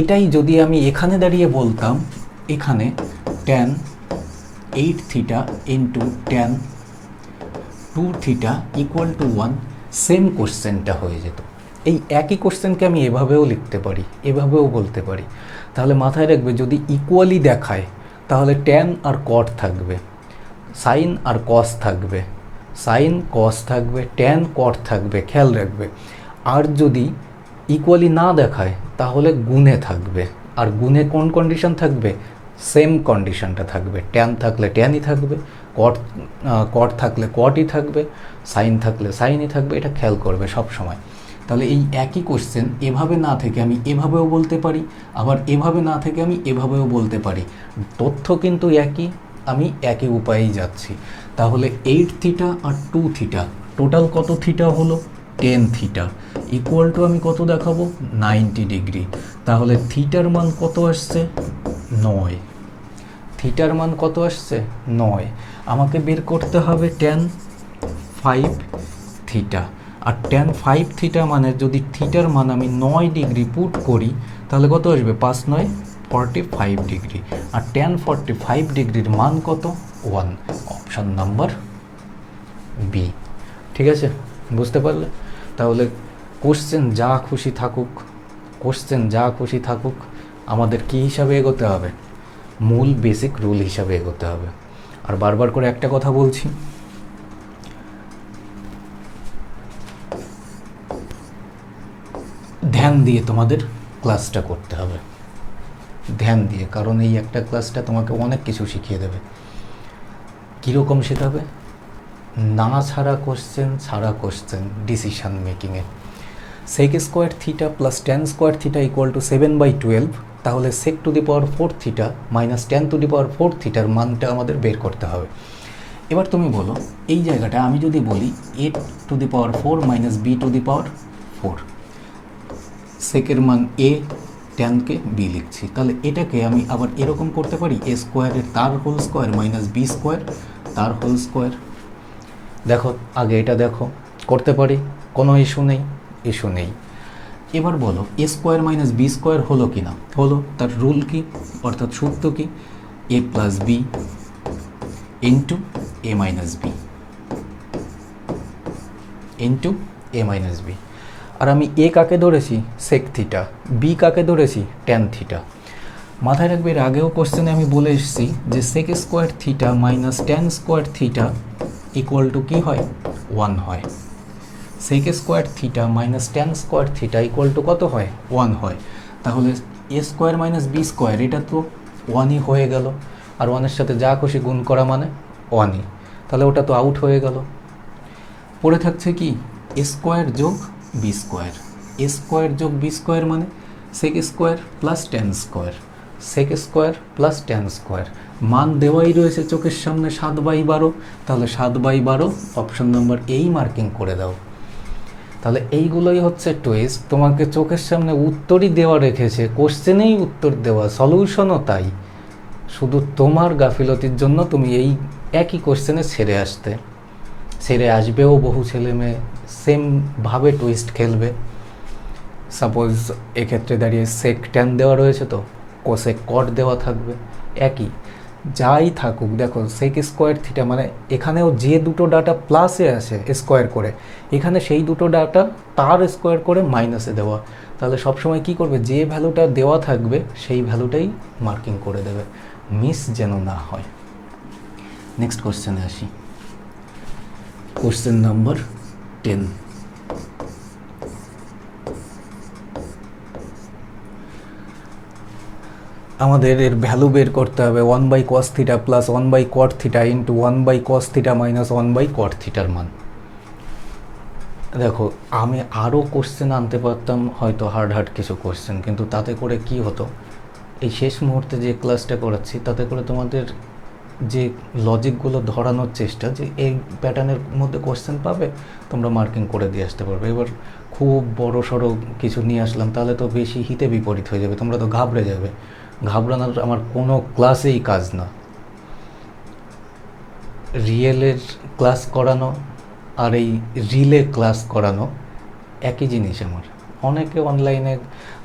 এটাই যদি আমি এখানে দাঁড়িয়ে বলতাম এখানে tan 8 theta into tan 2 theta equal to 1, same কোশ্চেনটা হয়ে যেত। এই একই কোশ্চেনকে আমি এভাবেও লিখতে পারি, এভাবেও বলতে পারি। তাহলে মাথায় রাখবে, যদি ইকুয়ালি দেখায় তাহলে tan আর cot থাকবে, সাইন আর cos থাকবে, সাইন cos থাকবে, tan cot থাকবে, খেয়াল রাখবে। আর যদি ইকুয়ালি না দেখায় তাহলে গুণে থাকবে, আর গুণে কোন কন্ডিশন থাকবে? সেম কন্ডিশনটা থাকবে, tan থাকলে tanই থাকবে, cot থাকলে cotই থাকবে, সাইন থাকলে সাইনই থাকবে, এটা খেয়াল করবে সব সময়। তাহলে এই একই কোশ্চেন এভাবে না থেকে আমি এভাবেও বলতে পারি, আবার এভাবে না থেকে আমি এভাবেও বলতে পারি, তথ্য কিন্তু একই, আমি একই উপায়েই যাচ্ছি। তাহলে 8 থিটা আর 2 থিটা টোটাল কত থিটা হলো? 10 থিটা ইকুয়াল টু আমি কত দেখাবো? 90 ডিগ্রি। তাহলে থিটার মান কত আসছে? 9। থিটার মান কত আসছে? 9। আমাকে বের করতে হবে tan 5 থিটা। আর tan 5 থিটা মানে যদি থিটার মান আমি 9 ডিগ্রি পুট করি তাহলে কত আসবে? 5 9 45 ডিগ্রি। আর tan 45 ডিগ্রির মান কত? 1। Option number B. ঠিক আছে, বুঝতে পারলে? তাহলে কোশ্চেন যা খুশি থাকুক, কোশ্চেন যা খুশি থাকুক, আমাদের কী হিসাবে এগোতে হবে? মূল বেসিক রুল হিসাবে এগোতে হবে। আর বারবার করে একটা কথা বলছি, ধ্যান দিয়ে তোমাদের ক্লাসটা করতে হবে, ধ্যান দিয়ে, কারণ এই একটা ক্লাসটা তোমাকে অনেক কিছু শিখিয়ে দেবে। কীরকম শেখাবে? না ছাড়া কোশ্চেন, ছাড়া কোশ্চেন ডিসিশান মেকিংয়ে। sec square theta plus tan square theta equal to 7/12, তাহলে sec to the power 4 theta minus tan to the power 4 থিটার মানটা আমাদের বের করতে হবে। এবার তুমি বলো, এই জায়গাটা আমি যদি বলি a to the power 4 minus b to the power 4, সেকের মান a, ট্যানকে b লিখছি, তাহলে এটাকে আমি আবার এরকম করতে পারি, a স্কোয়ারের তার whole square minus b square তার হোল স্কোয়ার। দেখো আগে এটা দেখো, করতে পারি, কোনো ইস্যু নেই, ইস্যু নেই। এবার বলো a square minus b square হলো কি না? হলো। তার রুল কি, অর্থাৎ সূত্র কি? a plus b into a minus b into a minus b। আর আমি a কাকে ধরেছি? Sec theta. b কাকে ধরেছি? Tan theta. মাথায় রাখবে, এর আগেও কোশ্চেনে আমি বলে এসেছি যে sec square theta minus tan square theta equal to কী হয়? 1 হয়। Sec square theta minus tan square theta equal to কত হয়? 1 হয়। তাহলে a square minus b square এটা তো 1ই হয়ে গেল, আর 1-এর সাথে যা খুশি গুণ করা মানে 1ই, তাহলে ওটা তো আউট হয়ে গেল। পড়ে থাকছে কি? এ স্কোয়ার যোগ বি স্কোয়ার। এ স্কোয়ার যোগ বি স্কোয়ার মানে sec square plus tan square, sec square plus tan square. মান দেওয়াই রয়েছে চোখের সামনে 7/12, তাহলে 7/12 অপশন নাম্বার এই মার্কিং করে দাও। তাহলে এইগুলোই হচ্ছে টুইস্ট, তোমাকে চোখের সামনে উত্তরই দেওয়া রেখেছে, কোশ্চেনেই উত্তর দেওয়া, সলিউশনও তাই। শুধু তোমার গাফিলতির জন্য তুমি এই একই কোশ্চেনে ছেড়ে আসবেও বহু ছেলে মেয়ে, সেমভাবে টুইস্ট খেলবে। সাপোজ এক্ষেত্রে দাঁড়িয়ে সেক ট্যান দেওয়া রয়েছে, তো কোসেক কট দেওয়া থাকবে, একই যাই থাকুক। দেখো সেক স্কোয়ার থিটা মানে এখানেও যে দুটো ডাটা প্লাসে আছে স্কোয়ার করে, এখানে সেই দুটো ডাটা তার স্কোয়ার করে মাইনাসে দেওয়া, তাহলে সবসময় কি করবে, যে ভ্যালুটা দেওয়া থাকবে সেই ভ্যালুটাই মার্কিং করে দেবে, মিস যেন না হয়। নেক্সট কোশ্চেনে আসি, কোশ্চেন নাম্বার 10। আমাদের এর ভ্যালু বের করতে হবে 1/cos θ plus 1/cot θ into 1/cos θ minus 1/cot θর মান। দেখো আমি আরও কোশ্চেন আনতে পারতাম হয়তো, হার্ড কিছু কোশ্চেন, কিন্তু তাতে করে কি হতো, এই শেষ মুহূর্তে যে ক্লাসটা করাচ্ছি তাতে করে তোমাদের যে লজিকগুলো ধরানোর চেষ্টা, যে এই প্যাটার্নের মধ্যে কোশ্চেন পাবে তোমরা মার্কিং করে দিয়ে আসতে পারবে। এবার খুব বড় সড়ো কিছু নিয়ে আসলাম তাহলে তো বেশি হিতে বিপরীত হয়ে যাবে, তোমরা তো ঘাবড়ে যাবে। ঘাবড়ানোর আমার কোনো ক্লাসেই কাজ না। রিয়েলের ক্লাস করানো আর এই রিলে ক্লাস করানো একই জিনিস আমার। অনেকে অনলাইনে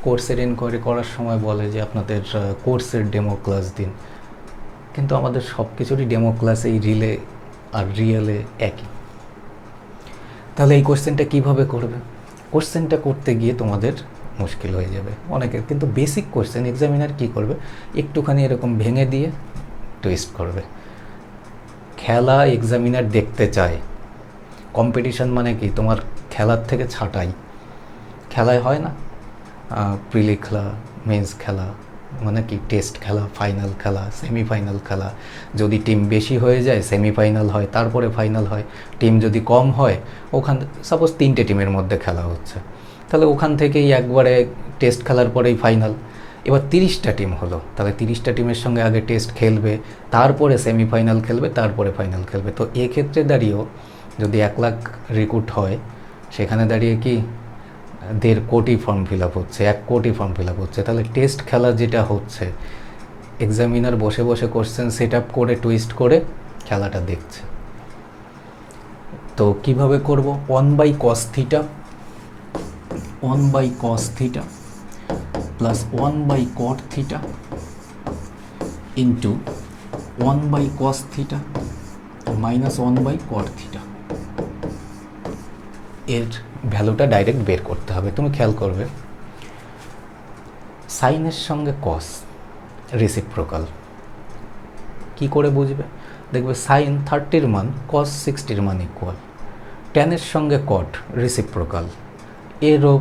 কোর্সের এনকোয়ারি করার সময় বলে যে আপনাদের কোর্সের ডেমো ক্লাস দিন, কিন্তু আমাদের সব কিছুরই ডেমো ক্লাস এই রিলে আর রিয়েলে একই। তাহলে এই কোশ্চেনটা কীভাবে করবে? কোশ্চেনটা করতে গিয়ে তোমাদের মুশকিল হয়ে যাবে অনেকের, কিন্তু বেসিক কোশ্চেন এক্সামিনার কী করবে, একটুখানি এরকম ভেঙে দিয়ে টুইস্ট করবে। খেলা এক্সামিনার দেখতে চায়। কম্পিটিশান মানে কি, তোমার খেলার থেকে ছাঁটাই। খেলায় হয় না প্রিলি খেলা, মেন্স খেলা, মানে কি টেস্ট খেলা, ফাইনাল খেলা, সেমিফাইনাল খেলা। যদি টিম বেশি হয়ে যায় সেমিফাইনাল হয়, তারপরে ফাইনাল হয়। টিম যদি কম হয়, ওখান সাপোজ 3টে টিমের মধ্যে খেলা হচ্ছে, তাহলে ওখান থেকেই একবারে টেস্ট খেলার পরেই ফাইনাল। এবার 30টা টিম হলো, তাহলে 30টা টিমের সঙ্গে আগে টেস্ট খেলবে, তারপরে সেমিফাইনাল খেলবে, তারপরে ফাইনাল খেলবে। তো এক্ষেত্রে দাঁড়িয়েও যদি 1 লাখ রিক্রুট হয়, সেখানে দাঁড়িয়ে কি 1.5 কোটি ফর্ম ফিল আপ হচ্ছে, 1 কোটি ফর্ম ফিল আপ হচ্ছে। তাহলে টেস্ট খেলা যেটা হচ্ছে, এক্সামিনার বসে বসে কোশ্চেন সেট আপ করে টুইস্ট করে খেলাটা দেখছে। তো কিভাবে করব, 1/cos θ plus 1/cot θ into 1/cos θ minus 1/cot θ। এর ভ্যালুটা ডাইরেক্ট বের করতে হবে। তুমি খেয়াল করবে সাইনের সঙ্গে কস রেসিপ্রোকাল। কি করে বুঝবে? দেখবে সাইন 30-র মান কস 60-র মান ইকুয়াল। ট্যানের সঙ্গে কট রেসিপ্রোকাল, এরও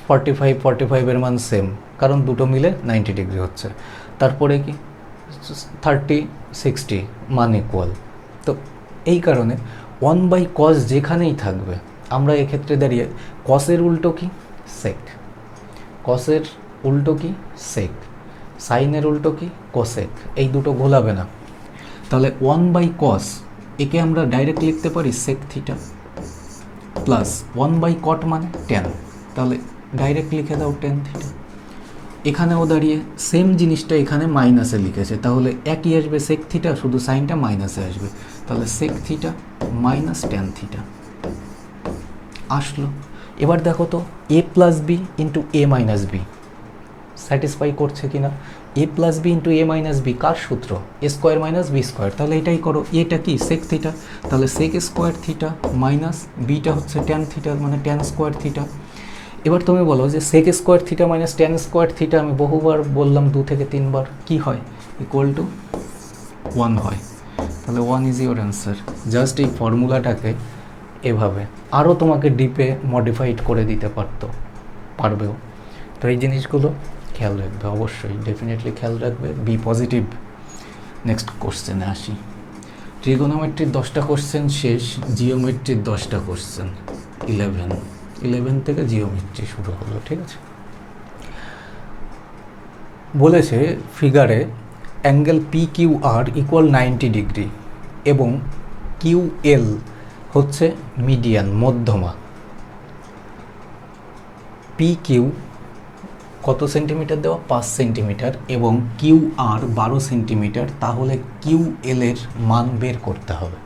45-45-এর মান সেম, কারণ দুটো মিলে 90 ডিগ্রি হচ্ছে। তারপরে কি 30-60 মান ইকুয়াল। তো এই কারণে 1/cos যেখানেই থাকবে, আমরা এক্ষেত্রে দাঁড়িয়ে কসের উল্টো কি সেক, কসের উল্টো কি সেক, সাইনের উল্টো কি কোসেক, এই দুটো গোলাবে না। তাহলে 1/cos একে আমরা ডাইরেক্ট লিখতে পারি সেক থিটা প্লাস 1/cot মানে ট্যান, তাহলে ডাইরেক্ট লিখে দাও ট্যান থিটা। এখানেও দাঁড়িয়ে সেম জিনিসটা এখানে মাইনাসে লিখেছে, তাহলে একই আসবে সেক থিটা, শুধু সাইনটা মাইনাসে আসবে, তাহলে sec theta minus tan theta আসলো। এবার দেখো তো a plus b into a minus b satisfy করছে কিনা। a plus b into a minus b কার সূত্র, a square minus b square. তাহলে এটাই করো, এটা কি সেক থিটা, তাহলে sec square theta minus beta হচ্ছে ট্যান থিটা, মানে ট্যান স্কোয়ার থিটা। এবার তুমি বলো যে sec square theta minus tan square theta, আমি বহুবার বললাম 2 থেকে 3 বার, কি হয় ইকুয়াল টু 1 হয়। তাহলে 1 ইজ ইউর অ্যান্সার। জাস্ট এই ফর্মুলাটাকে এভাবে আরও তোমাকে ডিপে মডিফাইড করে দিতে পারবেও। তো এই জিনিসগুলো খেয়াল রাখবে, অবশ্যই ডেফিনেটলি খেয়াল রাখবে, বি পজিটিভ। নেক্সট কোশ্চেনে আসি। ট্রিগোনোমেট্রির 10টা কোশ্চেন শেষ, জিওমেট্রির 10টা কোশ্চেন 11 থেকে জিওমেট্রি শুরু হলো, ঠিক আছে। বলেছে ফিগারে অ্যাঙ্গেল PQR ইকুয়াল 90 ডিগ্রি এবং QL হচ্ছে মিডিয়ান, মধ্যমা। PQ কত সেন্টিমিটার দেওয়া, 5 সেন্টিমিটার, এবং QR 12 সেন্টিমিটার। তাহলে QL এর মান বের করতে হবে।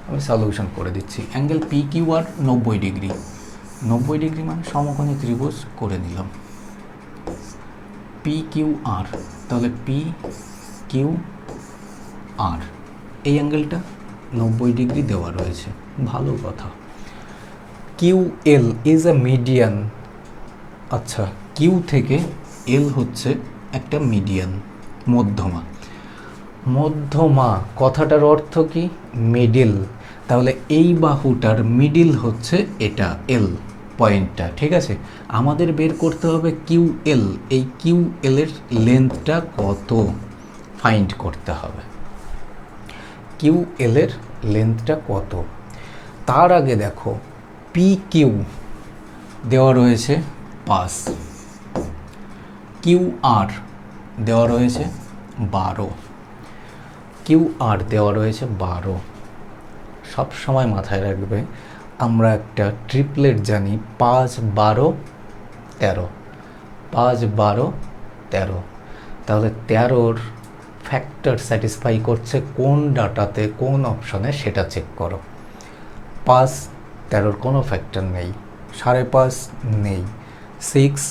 আমি সলিউশন করে দিচ্ছি। অ্যাঙ্গেল PQR 90 ডিগ্রি, 90 ডিগ্রি মানে সমকোণী ত্রিভুজ করে নিলাম। PQR, তাহলে PQR এই অ্যাঙ্গেলটা 90 ডিগ্রি দেওয়া রয়েছে, ভালো কথা। QL is a median. আচ্ছা, কিউ থেকে এল হচ্ছে একটা মিডিয়ান, মধ্যমা। মধ্যমা কথাটার অর্থ কি? মিডিল। তাহলে এই বাহুটার মিডিল হচ্ছে এটা এল পয়েন্টটা, ঠিক আছে। আমাদের বের করতে হবে কিউ এল, এই কিউ এল এর লেন্থটা কত ফাইন্ড করতে হবে। কিউ এল এর লেন্থটা কত? তার আগে দেখো পি কিউ দেওয়া রয়েছে 5, কিউ আর দেওয়া রয়েছে 12, কিউ আর দেওয়া রয়েছে 12। সব সময় মাথায় রাখবে আমরা একটা ট্রিপলেট জানি, 5, 12, 13, 5, 12, 13। তাহলে 13র ফ্যাক্টর স্যাটিসফাই করছে কোন ডাটাতে, কোন অপশনে, সেটা চেক করো। 5, 13র কোনো ফ্যাক্টর নেই, 5.5 নেই, 6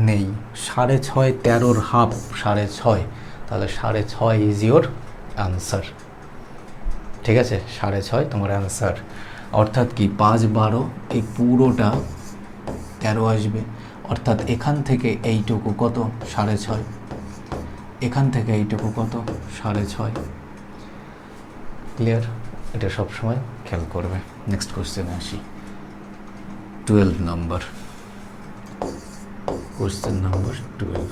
নেই, 6.5, 13র হাফ 6.5, তাহলে 6.5 ইজ ইয়োর আনসার, ঠিক আছে। 6.5 তোমার অ্যান্সার। অর্থাৎ কি 5, 12 এই পুরোটা 13 আসবে। অর্থাৎ এখান থেকে এইটুকু কত? 6.5, এখান থেকে এইটুকু কত? 6.5। ক্লিয়ার? এটা সবসময় খেয়াল করবে। নেক্সট কোশ্চেনে আসি, 12 নম্বর question number 12।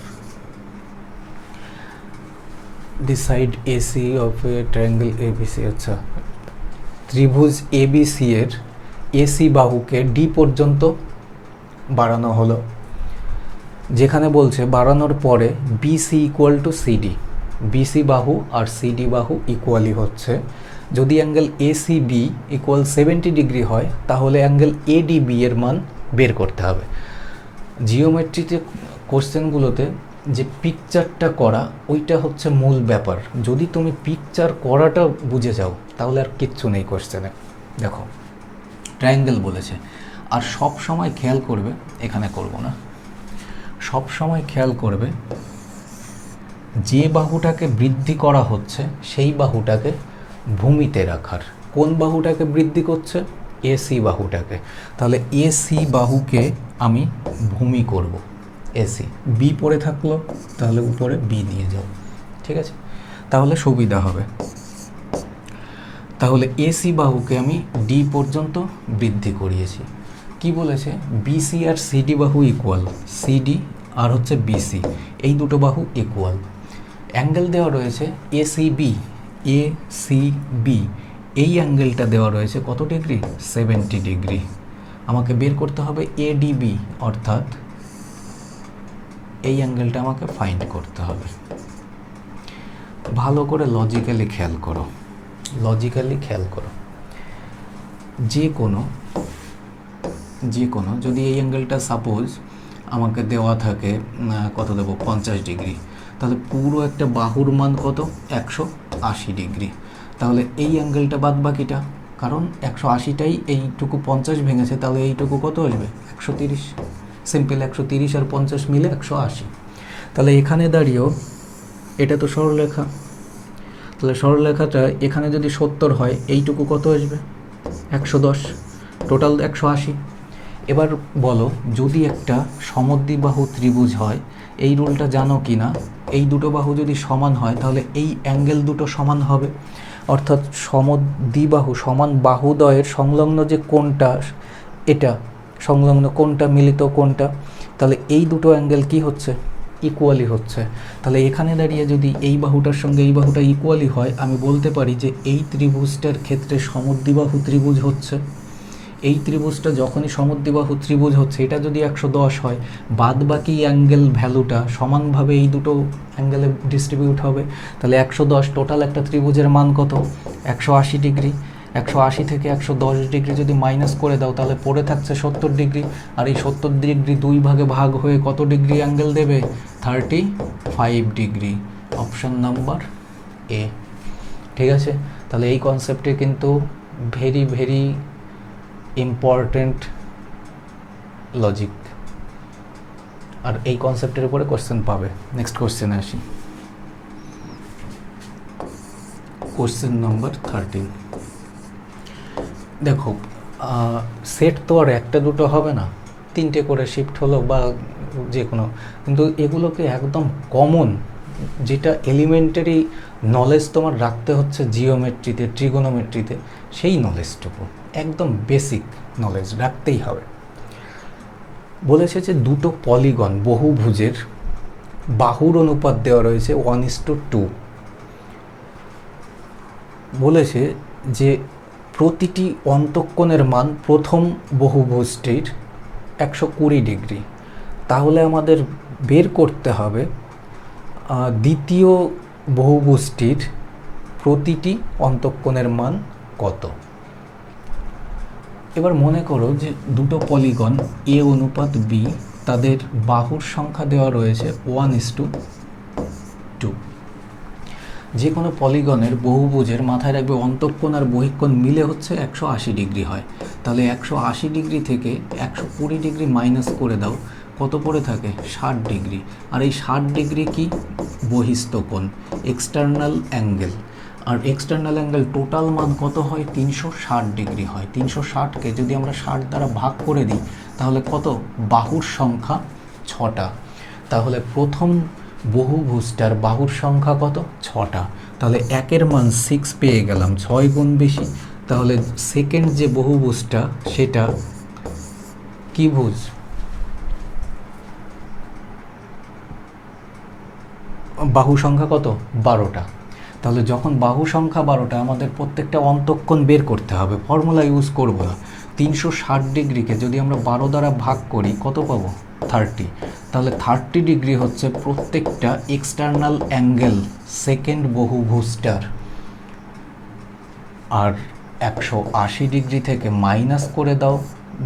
The side AC of a triangle ABC, আচ্ছা ত্রিভুজ ABC এর এসি বাহুকে ডি পর্যন্ত বাড়ানো হলো। যেখানে বলছে বাড়ানোর পরে BC equal to CD, BC বাহু আর সিডি বাহু ইকুয়ালি হচ্ছে। যদি অ্যাঙ্গেল এসিবি ইকুয়াল 70 ডিগ্রি হয় তাহলে অ্যাঙ্গেল এডিবি এর মান বের করতে হবে। জিওমেট্রিতে কোশ্চেনগুলোতে যে পিকচারটা করা ওইটা হচ্ছে মূল ব্যাপার। যদি তুমি পিকচার করাটা বুঝে যাও তাহলে আর কিচ্ছু নেই কোশ্চেনে। দেখো ট্রায়াঙ্গেল বলেছে, আর সব সময় খেয়াল করবে, এখানে করব না, সব সময় খেয়াল করবে যে বাহুটাকে বৃদ্ধি করা হচ্ছে সেই বাহুটাকে ভূমিতে রাখার। কোন বাহুটাকে বৃদ্ধি করছে? এসি বাহুটাকে। তাহলে এসি বাহুকে আমি ভূমি করব, এসি। বি পড়ে থাকলো তাহলে উপরে বি দিয়ে যাও, ঠিক আছে, তাহলে সুবিধা হবে। তাহলে এসি বাহুকে আমি ডি পর্যন্ত বৃদ্ধি করিয়েছি। কি বলেছে? বিসি আর সিডি বাহু ইকুয়াল, সিডি আর হচ্ছে বিসি এই দুটো বাহু ইকুয়াল। অ্যাঙ্গেল দেওয়া রয়েছে এসিবি, এসিবি এই অ্যাঙ্গেলটা দেওয়া রয়েছে কত ডিগ্রি? 70 ডিগ্রি। আমাকে বের করতে হবে এডিবি, অর্থাৎ এই অ্যাঙ্গেলটা আমাকে ফাইন্ড করতে হবে। ভালো করে লজিক্যালি খেয়াল করো, লজিক্যালি খেয়াল করো। যে কোনো যদি এই অ্যাঙ্গেলটা সাপোজ আমাকে দেওয়া থাকে কত দেবো? 50 ডিগ্রি। তাহলে পুরো একটা বাহুর মান কত? 180 ডিগ্রি। তাহলে এই অ্যাঙ্গেলটা বাদ বাকিটা, কারণ 180টাই এইটুকু 50 ভেঙেছে, তাহলে এইটুকু কত আসবে? 130। সিম্পল, 130 আর 50 মিলে 180। তাহলে এখানে দাঁড়িয়েও এটা তো সরলরেখা, তাহলে সরলরেখাটা এখানে যদি 70 হয় এইটুকু কত আসবে? 110, টোটাল 180। এবার বলো, যদি একটা সমদ্বিবাহু ত্রিভুজ হয়, এই রুলটা জানো কি না? এই দুটো বাহু যদি সমান হয় তাহলে এই অ্যাঙ্গেল দুটো সমান হবে। অর্থাৎ সমদ্বিবাহু সমান বাহুদ্বয়ের সংলগ্ন যে কোণটা, এটা সংলগ্ন কোণটা, মিলিত কোণটা, তাহলে এই দুটো অ্যাঙ্গেল কি হচ্ছে? ইকুয়ালি হচ্ছে। তাহলে এখানে দাঁড়িয়ে যদি এই বাহুটার সঙ্গে এই বাহুটা ইকুয়ালি হয়, আমি বলতে পারি যে এই ত্রিভুজটার ক্ষেত্রে সমদ্বিবাহু ত্রিভুজ হচ্ছে। এই ত্রিভুজটা যখনই সমদ্বিবাহু ত্রিভুজ হচ্ছে, এটা যদি 110 হয়, বাদ বাকি অ্যাঙ্গেল ভ্যালুটা সমানভাবে এই দুটো অ্যাঙ্গেলে ডিস্ট্রিবিউট হবে। তাহলে 110, টোটাল একটা ত্রিভুজের মান কত? 180 ডিগ্রি। 180 থেকে 110 ডিগ্রি যদি মাইনাস করে দাও তাহলে পড়ে থাকছে 70 ডিগ্রি। আর এই 70 ডিগ্রি দুই ভাগে ভাগ হয়ে কত ডিগ্রি অ্যাঙ্গেল দেবে? 35 ডিগ্রি। অপশন নাম্বার এ, ঠিক আছে। তাহলে এই কনসেপ্টে কিন্তু ভেরি ভেরি ইম্পর্টেন্ট লজিক, আর এই কনসেপ্টের উপরে কোশ্চেন পাবে। নেক্সট কোশ্চেনে আসি, কোশ্চেন নাম্বার 13। দেখো সেট তো আর একটা দুটো হবে না, তিনটে করে শিফট হলো বা যে কোনো, কিন্তু এগুলোকে একদম কমন, যেটা এলিমেন্টারি নলেজ তোমার রাখতে হচ্ছে জিওমেট্রিতে, ট্রিগোনোমেট্রিতে, সেই নলেজটুকু একদম বেসিক নলেজ রাখতেই হবে। বলেছে যে দুটো পলিগন বহুভুজের বাহুর অনুপাত দেওয়া রয়েছে 1:2। বলেছে যে প্রতিটি অন্তঃকোণের মান প্রথম বহুভুজটির 120 ডিগ্রি। তাহলে আমাদের বের করতে হবে দ্বিতীয় বহুভুজটির প্রতিটি অন্তঃকোণের মান কত। এবার মনে করো যে দুটো পলিগন এ অনুপাত বি, তাদের বাহুর সংখ্যা দেওয়া রয়েছে 1:2। যে কোনো পলিগনের বহুভুজের মাথায় রাখবে অন্তঃকোণ আর বহিঃকোণ মিলে হচ্ছে 180 ডিগ্রি হয়। তাহলে 180 ডিগ্রি থেকে 120 ডিগ্রি মাইনাস করে দাও, কত পড়ে থাকে? 60 ডিগ্রি। আর এই 60 ডিগ্রি কি? বহিস্থ কোণ, এক্সটার্নাল অ্যাঙ্গেল। আর এক্সটার্নাল অ্যাঙ্গেল টোটাল মান কত হয়? 360 ডিগ্রি হয়। 360কে যদি আমরা 60 দ্বারা ভাগ করে দিই তাহলে কত? বাহুর সংখ্যা 6টা। তাহলে প্রথম বহুভুজটার বাহুর সংখ্যা কত? 6টা। তাহলে একের মান 6 পেয়ে গেলাম, 6 গুণ বেশি। তাহলে সেকেন্ড যে বহুভুজটা সেটা কি ভুজ? বাহু সংখ্যা কত? 12টা। তাহলে যখন বাহু সংখ্যা 12টা, আমাদের প্রত্যেকটা অন্তঃকোণ বের করতে হবে, ফর্মুলা ইউজ করব না। 360 ডিগ্রিকে যদি আমরা 12 দ্বারা ভাগ করি কত পাবো? 30। তাহলে 30 ডিগ্রি হচ্ছে প্রত্যেকটা এক্সটার্নাল অ্যাঙ্গেল সেকেন্ড বহুভুজটার। আর 180 ডিগ্রি থেকে মাইনাস করে দাও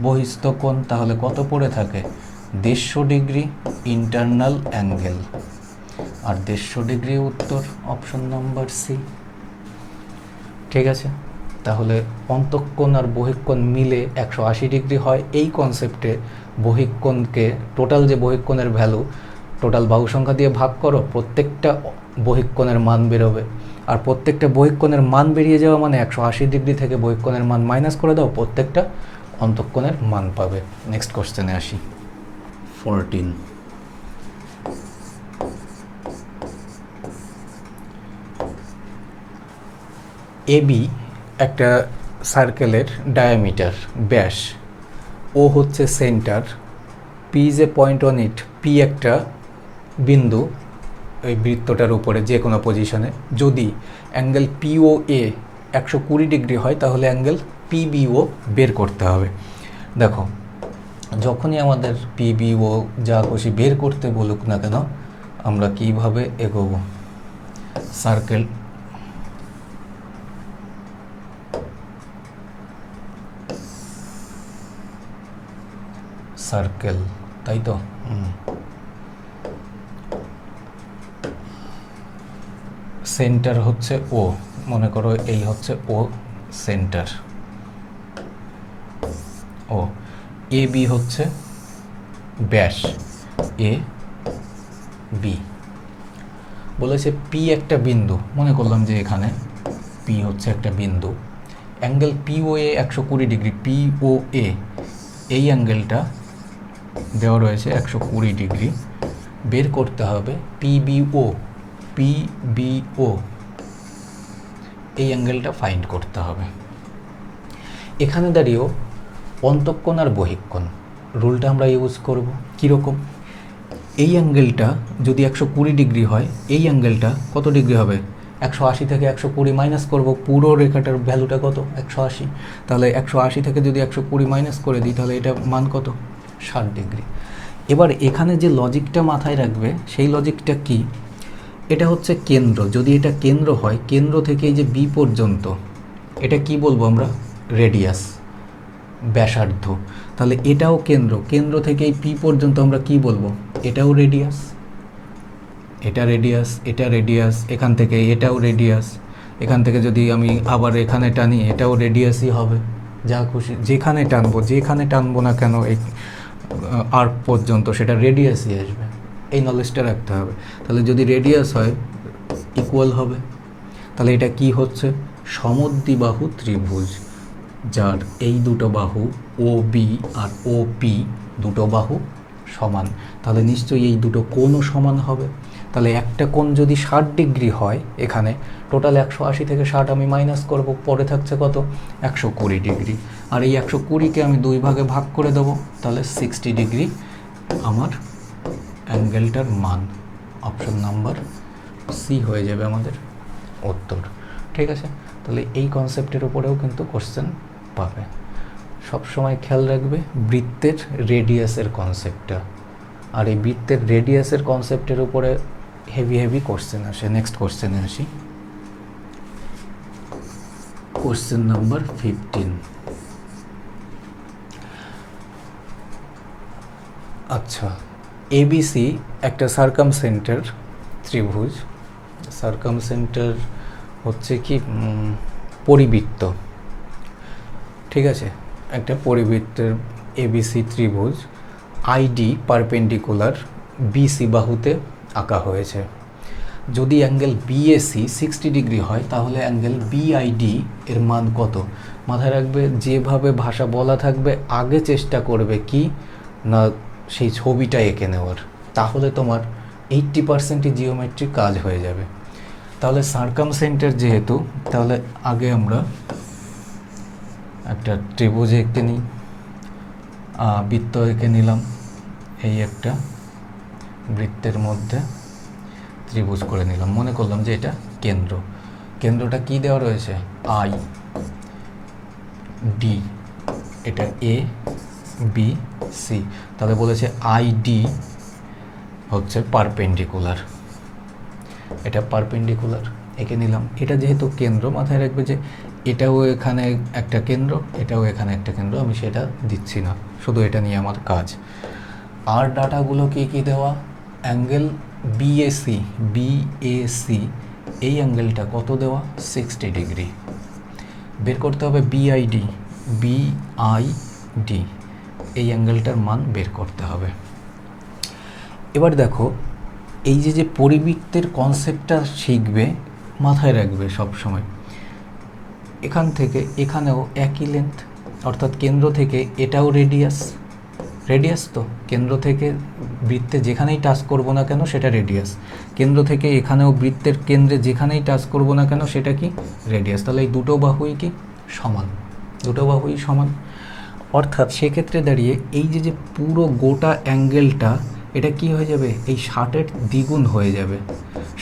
বহিস্থ কোণ, তাহলে কত পড়ে থাকে? 150 ডিগ্রি ইন্টারনাল অ্যাঙ্গেল। আর 150 ডিগ্রি উত্তর, অপশন নাম্বার সি। ঠিক আছে, তাহলে অন্তঃকোণ আর বহিঃকোণ মিলে 180 ডিগ্রি হয়। এই কনসেপ্টে বহিঃকোণকে, টোটাল যে বহিঃকোণের ভ্যালু, টোটাল বাহু সংখ্যা দিয়ে ভাগ করো, প্রত্যেকটা বহিঃকোণের মান বেরোবে। আর প্রত্যেকটা বহিঃকোণের মান বেরিয়ে যাওয়া মানে 180 ডিগ্রি থেকে বহিঃকোণের মান মাইনাস করে দাও, প্রত্যেকটা অন্তঃকোণের মান পাবে। নেক্সট কোশ্চেনে আসি। 14। এবি একটা সার্কেলের ডায়ামিটার, ব্যাস। ও হচ্ছে centre, P is a point on it, P একটা বিন্দু এই বৃত্তটার উপরে যে কোনো পজিশনে। যদি অ্যাঙ্গেল পিও এ 120 ডিগ্রি হয় তাহলে অ্যাঙ্গেল পিবিও বের করতে হবে। দেখো, যখনই আমাদের পিবিও যা খুশি বের করতে বলুক না কেন, আমরা কিভাবে এগোবো? সার্কেল সার্কেল, তাই তো? সেন্টার হচ্ছে ও, মনে করো এই হচ্ছে ও সেন্টার, ও এ বি হচ্ছে ব্যাস, এ বি। বলেছে পি একটা বিন্দু, মনে করলাম যে এখানে পি হচ্ছে একটা বিন্দু। অ্যাঙ্গেল পিও এ 120 ডিগ্রি, পিও এ এই অ্যাঙ্গেলটা দেওয়া রয়েছে 120 ডিগ্রি। বের করতে হবে পিবিও, পিবিও এই অ্যাঙ্গেলটা ফাইন্ড করতে হবে। এখানে দাঁড়িয়েও অন্তঃকোণ আর বহিঃকোণ রুলটা আমরা ইউজ করব। কীরকম? এই অ্যাঙ্গেলটা যদি 120 ডিগ্রি হয়, এই অ্যাঙ্গেলটা কত ডিগ্রি হবে? 180 থেকে 120 মাইনাস করব, পুরো রেখাটার ভ্যালুটা কত? 180। তাহলে 180 থেকে যদি 120 মাইনাস করে দিই তাহলে এটা মান কত? 60 ডিগ্রি। এবার এখানে যে লজিকটা মাথায় রাখবে সেই লজিকটা কি? এটা হচ্ছে কেন্দ্র, যদি এটা কেন্দ্র হয়, কেন্দ্র থেকে এই যে বি পর্যন্ত, এটা কি বলবো আমরা? রেডিয়াস, ব্যাসার্ধ। তাহলে এটাও কেন্দ্র, কেন্দ্র থেকে এই পি পর্যন্ত আমরা কি বলবো? এটাও রেডিয়াস, এটা রেডিয়াস, এটা রেডিয়াস, এখান থেকে এটাও রেডিয়াস, এখান থেকে যদি আমি আবার এখানে টানি এটাও রেডিয়াসই হবে। যা খুশি যেখানে টানবো, যেখানে টানবো না কেন এই আর্ক পর্যন্ত, সেটা রেডিয়াসই আসবে। এই নলেজটা রাখতে হবে। তাহলে যদি রেডিয়াস হয় ইকুয়াল হবে। তাহলে এটা কি হচ্ছে? সমদ্বিবাহু ত্রিভুজ, যার এই দুটো বাহু ও বি আর ও পি দুটো বাহু সমান, তাহলে নিশ্চয়ই এই দুটো কোণও সমান হবে। তাহলে একটা কোণ যদি 60 ডিগ্রি হয়, এখানে টোটাল 180 থেকে 60 আমি মাইনাস করব, পরে থাকছে কত 120 ডিগ্রি, আর এই 120কে আমি 2 ভাগে ভাগ করে দেবো, তাহলে 60 ডিগ্রি আমার অ্যাঙ্গেলটার মান। অপশন নাম্বার সি হয়ে যাবে আমাদের উত্তর। ঠিক আছে, তাহলে এই কনসেপ্টের উপরেও কিন্তু কোশ্চেন পাবে। সবসময় খেয়াল রাখবে বৃত্তের রেডিয়াসের কনসেপ্টটা, আর এই বৃত্তের রেডিয়াসের কনসেপ্টের উপরে হেভি কোশ্চেন আসে। নেক্সট কোশ্চেনে আসি, কোশ্চেন নাম্বার 15। আচ্ছা, এবিসি একটা সার্কামসেন্টার ত্রিভুজ। সার্কামসেন্টার হচ্ছে কি পরিবৃত্ত, ঠিক আছে, একটা পরিবৃত্তের এবিসি ত্রিভুজ আইডি পারপেন্ডিকুলার বিসি বাহুতে আঁকা হয়েছে। যদি অ্যাঙ্গেল বিএসি 60 ডিগ্রি হয়, তাহলে অ্যাঙ্গেল বিআইডি এর মান কত? মাথায় রাখবে, যেভাবে ভাষা বলা থাকবে আগে চেষ্টা করবে কি না সেই ছবিটা এঁকে নেওয়ার, তাহলে তোমার 80% জিওমেট্রিক কাজ হয়ে যাবে। তাহলে সার্কামসেন্টার যেহেতু, তাহলে আগে আমরা একটা ত্রিভুজ এঁকে নিই, বৃত্ত এঁকে নিলাম, এই একটা বৃত্তের মধ্যে ত্রিভুজ করে নিলাম, মনে করলাম যে এটা কেন্দ্র। কেন্দ্রটা কি দেওয়া রয়েছে? আই ডি, এটা এ বি সি, তাহলে বলেছে আইডি হচ্ছে পারপেন্ডিকুলার, এটা পারপেন্ডিকুলার এঁকে নিলাম। এটা যেহেতু কেন্দ্র, মাথায় রাখবে যে এটাও এখানে একটা কেন্দ্র, এটাও এখানে একটা কেন্দ্র, আমি সেটা দিচ্ছি না, শুধু এটা নিয়ে আমার কাজ। আর ডাটাগুলো কি দেওয়া? অ্যাঙ্গেল বিএসি, এই অ্যাঙ্গেলটা কত দেওয়া? 60 ডিগ্রি। বের করতে হবে বিআইডি, এই অ্যাঙ্গেলটার মান বের করতে হবে। এবার দেখো, এই যে পরিবৃত্তের কনসেপ্টটা শিখবে, মাথায় রাখবে সব সময়, এখান থেকে এখানেও একই লেন্থ, অর্থাৎ কেন্দ্র থেকে এটাও রেডিয়াস তো, কেন্দ্র থেকে বৃত্তে যেখানেই টাচ করব না কেন সেটা রেডিয়াস, কেন্দ্র থেকে এখানেও বৃত্তের কেন্দ্রে যেখানেই টাচ করব না কেন সেটা কি? রেডিয়াস। তাহলে এই দুটো বাহুই কি সমান, দুটো বাহুই সমান, অর্থাৎ সেক্ষেত্রে দাঁড়িয়ে এই যে পুরো গোটা অ্যাঙ্গেলটা, এটা কি হয়ে যাবে? এই 60-এর দ্বিগুণ হয়ে যাবে।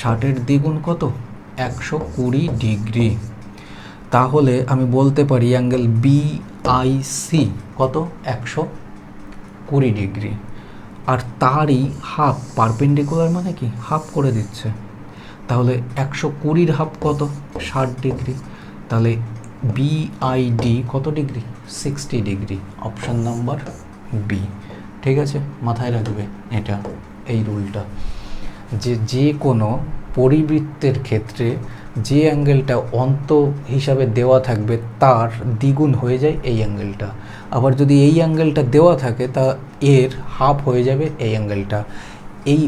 60-এর দ্বিগুণ কত? 120 ডিগ্রি। তাহলে আমি বলতে পারি অ্যাঙ্গেল বিআইসি কত? 120 ডিগ্রি। আর তারই হাফ, পারপেন্ডিকুলার মানে কি হাফ করে দিচ্ছে, তাহলে 120-এর হাফ কত? 60 ডিগ্রি। তাহলে বিআইডি কত degree? 60 degree. Option number B. ঠিক আছে, মাথায় রাখবে এটা, এই রুলটা, যে কোনো পরিবৃত্তের ক্ষেত্রে যে অ্যাঙ্গেলটা অন্ত হিসাবে দেওয়া থাকবে তার দ্বিগুণ হয়ে যায় এই অ্যাঙ্গেলটা, আবার যদি এই অ্যাঙ্গেলটা দেওয়া থাকে তা এর হাফ হয়ে যাবে এই অ্যাঙ্গেলটা। এই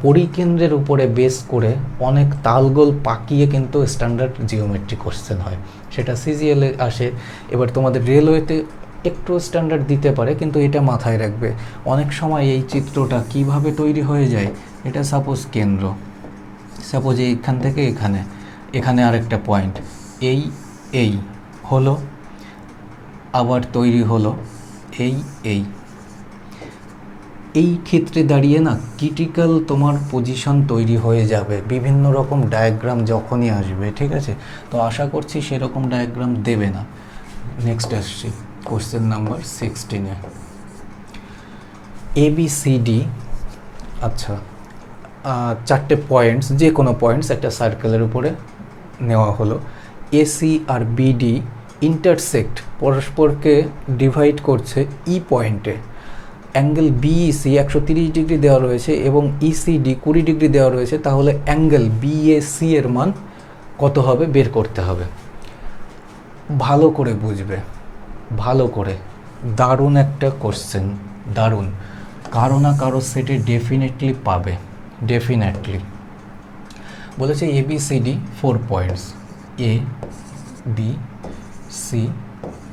পরিকেন্দ্রের উপরে বেস করে অনেক তালগোল পাকিয়ে কিন্তু স্ট্যান্ডার্ড জিওমেট্রি কোশ্চেন হয়, সেটা সিজিএলে আসে। এবার তোমাদের রেলওয়েতে একটু স্ট্যান্ডার্ড দিতে পারে, কিন্তু এটা মাথায় রাখবে অনেক সময় এই চিত্রটা কিভাবে তৈরি হয়ে যায়। এটা সাপোজ কেন্দ্র, সাপোজ এইখান থেকে এখানে আরেকটা পয়েন্ট, এই হলো, আবার তৈরি হলো এই ক্ষেত্রে দাঁড়িয়ে না ক্রিটিক্যাল তোমার পজিশন তৈরি হয়ে যাবে বিভিন্ন রকম ডায়াগ্রাম যখনই আসবে। ঠিক আছে, তো আশা করছি সেরকম ডায়াগ্রাম দেবে না। নেক্সট আসছি কোশ্চেন নাম্বার 16-এ, ABCD। আচ্ছা, 4টে পয়েন্টস, যে কোনো পয়েন্টস একটা সার্কেলের উপরে নেওয়া হলো। এসি আর বিডি ইন্টারসেক্ট, পরস্পরকে ডিভাইড করছে ই পয়েন্টে। অ্যাঙ্গেল বিইসি 130 ডিগ্রি দেওয়া রয়েছে এবং ইসিডি 20 ডিগ্রি দেওয়া রয়েছে, তাহলে অ্যাঙ্গেল বিএসি এর মান কত হবে বের করতে হবে। ভালো করে বুঝবে, ভালো করে, দারুণ একটা কোশ্চেন, দারুণ, কারো না কারো সেটে ডেফিনেটলি পাবে, ডেফিনেটলি। বলেছে ABCD 4 points, A B C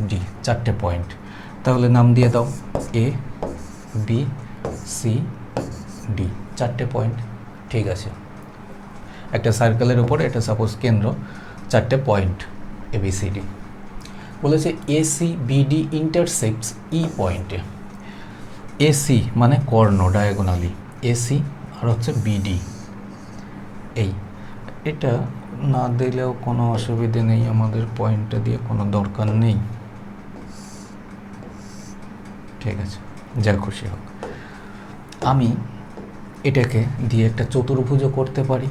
D, 4টে পয়েন্ট, তাহলে নাম দিয়ে দাও A B সি ডি, 4টে পয়েন্ট। ঠিক আছে, একটা সার্কেলের উপরে এটা সাপোজ কেন্দ্র, 4টে পয়েন্ট ABCD। বলেছে AC BD ইন্টারসেক্টস ই পয়েন্টে। AC মানে কর্ণ, ডায়াগোনালি, AC আর হচ্ছে BD। এটা না দিলেও কোনো অসুবিধে নেই, আমাদের পয়েন্টটা দিয়ে কোনো দরকার নেই। ঠিক আছে, যা খুশি হোক। আমি এটাকে দিয়ে একটা চতুর্ভুজও করতে পারি,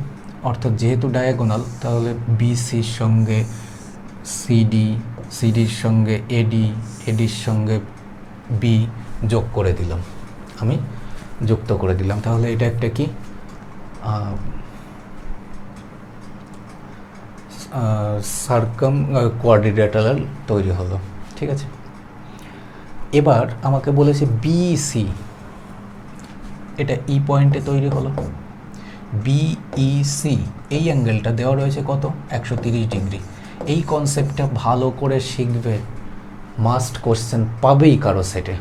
অর্থাৎ যেহেতু ডায়াগোনাল তাহলে BCর সঙ্গে CD, CDর সঙ্গে AD, ADর সঙ্গে B যোগ করে দিলাম, আমি যুক্ত করে দিলাম। তাহলে এটা একটা কি সার্কাম কোয়াড্রিল্যাটারাল তৈরি হলো। ঠিক আছে, এবার আমাকে বলেছে BC, এটা ই পয়েন্টে তৈরি হলো। BEC এই অ্যাঙ্গেলটা দেওয়া রয়েছে কত, 130 ডিগ্রি। এই কনসেপ্টটা ভালো করে শিখবে, মাস্ট কোশ্চেন পাবেই কারো সেটে।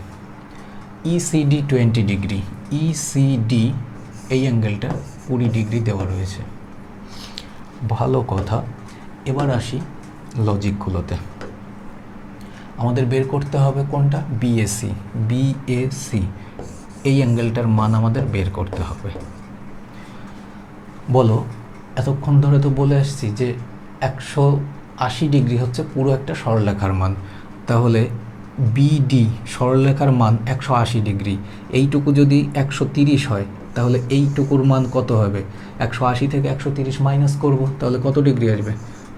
ECD 20 ডিগ্রি, ECD এই অ্যাঙ্গেলটা 20 ডিগ্রি দেওয়া রয়েছে। ভালো কথা। এবার আসি লজিকগুলোতে। আমাদের বের করতে হবে কোনটা, BAC। BAC এই অ্যাঙ্গেলটার মান আমাদের বের করতে হবে। বলো, এতক্ষণ ধরে তো বলে আসছি যে 180 ডিগ্রি হচ্ছে পুরো একটা সরলরেখার মান, তাহলে BD সরলরেখার মান 180 ডিগ্রি। এইটুকু যদি 130 হয় তাহলে এইটুকুর মান কত হবে, 180 থেকে 130 মাইনাস করব, তাহলে কত ডিগ্রি আসবে,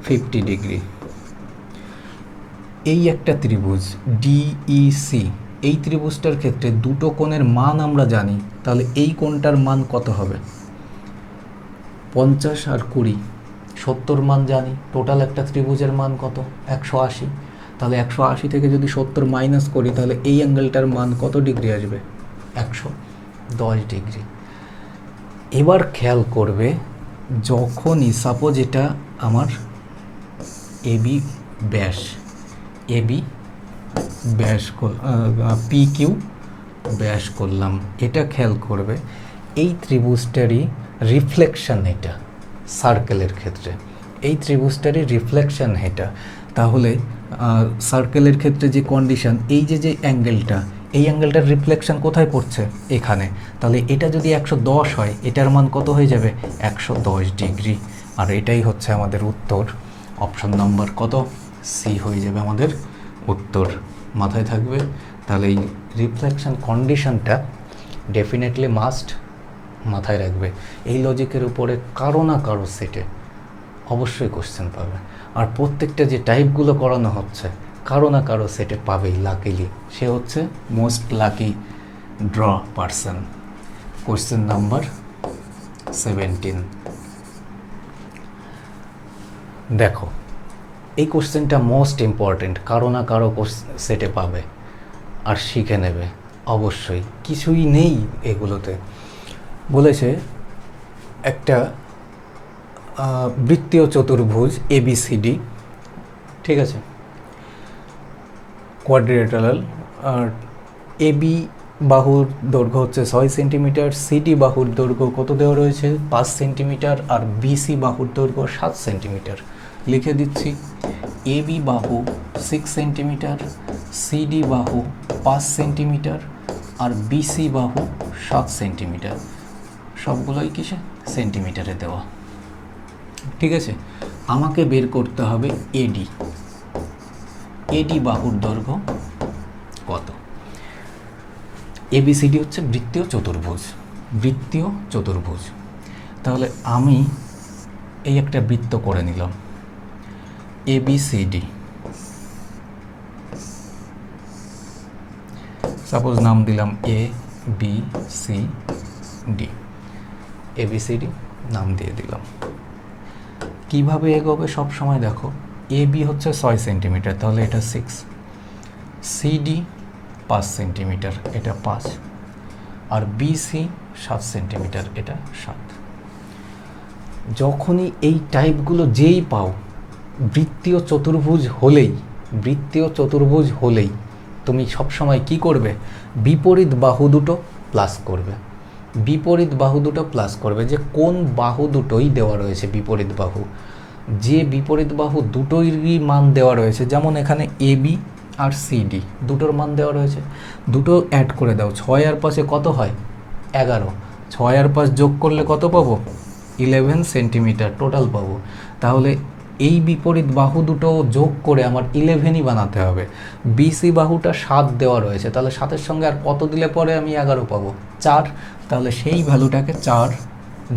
50 ডিগ্রি। এই একটা ত্রিভুজ DEC, এই ত্রিভুজটার ক্ষেত্রে দুটো কোণের মান আমরা জানি, তাহলে এই কোণটার মান কত হবে, 50 আর 20, 70 মান জানি। টোটাল একটা ত্রিভুজের মান কত, 180। তাহলে 180 থেকে যদি 70 মাইনাস করি তাহলে এই অ্যাঙ্গেলটার মান কত ডিগ্রি আসবে, 110 ডিগ্রি। এবার খেয়াল করবে, যখনই সাপোজ এটা আমার AB ব্যাস, AB ব্যাস PQ ব্যাস করলাম, এটা খেয়াল করবে এই ত্রিভুজটারই রিফ্লেকশন এটা সার্কেলের ক্ষেত্রে, এই ত্রিভুজটারই রিফ্লেকশন এটা। তাহলে সার্কেলের ক্ষেত্রে যে কন্ডিশন, এই যে অ্যাঙ্গেলটা, এই অ্যাঙ্গেলটার রিফ্লেকশন কোথায় পড়ছে, এখানে। তাহলে এটা যদি 110 হয়, এটার মান কত হয়ে যাবে, 110 ডিগ্রি। আর এটাই হচ্ছে আমাদের উত্তর। অপশন নাম্বার কত, সি হয়ে যাবে আমাদের উত্তর। মাথায় থাকবে। তাহলে এই রিফ্লেকশন কন্ডিশনটা ডেফিনেটলি মাস্ট মাথায় রাখবে। এই লজিকের উপরে কারো না কারো সেটে অবশ্যই কোশ্চেন পাবে। আর প্রত্যেকটা যে টাইপগুলো করানো হচ্ছে কারো না কারো সেটে পাবেই, লাকিলি। সে হচ্ছে most lucky draw person. Question number 17 দেখো, এই কোশ্চেনটা মোস্ট ইম্পর্টেন্ট, কারো না কারো সেটে পাবে আর শিখে নেবে অবশ্যই। কিছুই নেই এগুলোতে। বলেছে একটা বৃত্তীয় চতুর্ভুজ ABCD, ঠিক আছে, কোয়াড্রিল্যাটারাল। আর AB বাহুর দৈর্ঘ্য হচ্ছে 6 সেন্টিমিটার, CD বাহুর দৈর্ঘ্য কত দেওয়া রয়েছে, 5 সেন্টিমিটার, আর BC বাহুর দৈর্ঘ্য 7 সেন্টিমিটার। লিখে দিচ্ছি, AB বাহু 6 সেন্টিমিটার, CD বাহু 5 সেন্টিমিটার, আর BC বাহু 7 সেন্টিমিটার। সবগুলোই কিসে, সেন্টিমিটারে দেওয়া। ঠিক আছে, আমাকে বের করতে হবে AD বাহুর দৈর্ঘ্য কত। ABCD হচ্ছে বৃত্তীয় চতুর্ভুজ, বৃত্তীয় চতুর্ভুজ। তাহলে আমি এই একটা বৃত্ত করে নিলাম ABCD, সাপোজ নাম দিলাম ABCD, ABCD নাম দিয়ে দিলাম। কিভাবে এগোবে সব সময় দেখো, AB হচ্ছে 6 সেন্টিমিটার, তাহলে এটা 6, CD 5 সেন্টিমিটার, এটা 5, আর BC 7 সেন্টিমিটার, এটা 7। যখনই এই টাইপগুলো যেই পাও, বৃত্তীয় চতুর্ভুজ হলেই তুমি সবসময় কি করবে, বিপরীত বাহু দুটো প্লাস করবে, বিপরীত বাহু দুটো প্লাস করবে, যে কোন বাহু দুটোই দেওয়া রয়েছে বিপরীত বাহু, যে বিপরীত বাহু দুটোরই মান দেওয়া রয়েছে, যেমন এখানে এবি আর সিডি দুটোর মান দেওয়া রয়েছে, দুটো অ্যাড করে দাও, 6 আর 5 কত হয় 11, 6 আর 5 যোগ করলে কত পাবো 11 সেন্টিমিটার টোটাল পাবো। তাহলে এই বিপরীত বাহু দুটো যোগ করে আমার 11ই বানাতে হবে। বিসি বাহুটা 7 দেওয়া রয়েছে, তাহলে 7-এর সঙ্গে আর কত দিলে পরে আমি 11 পাবো 4, তাহলে সেই ভ্যালুটাকে 4,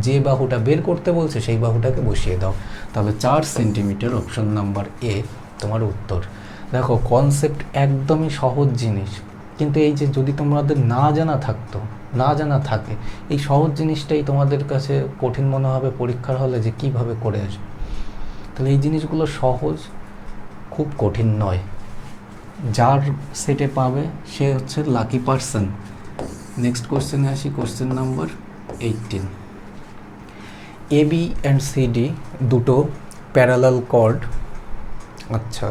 যে বাহুটা বের করতে বলছে সেই বাহুটাকে বসিয়ে দাও, তাহলে 4 সেন্টিমিটার, অপশন নাম্বার এ তোমার উত্তর। দেখো কনসেপ্ট একদমই সহজ জিনিস, কিন্তু এই যে যদি তোমাদের না জানা থাকে এই সহজ জিনিসটাই তোমাদের কাছে কঠিন মনে হবে পরীক্ষার হলে, যে কিভাবে করে আসবে। তাহলে এই জিনিসগুলো সহজ, খুব কঠিন নয়, যার সেটে পাবে সে হচ্ছে লাকি পারসন। নেক্সট কোশ্চেনে আসি, question number 18। AB and CD দুটো প্যারালাল কর্ড, আচ্ছা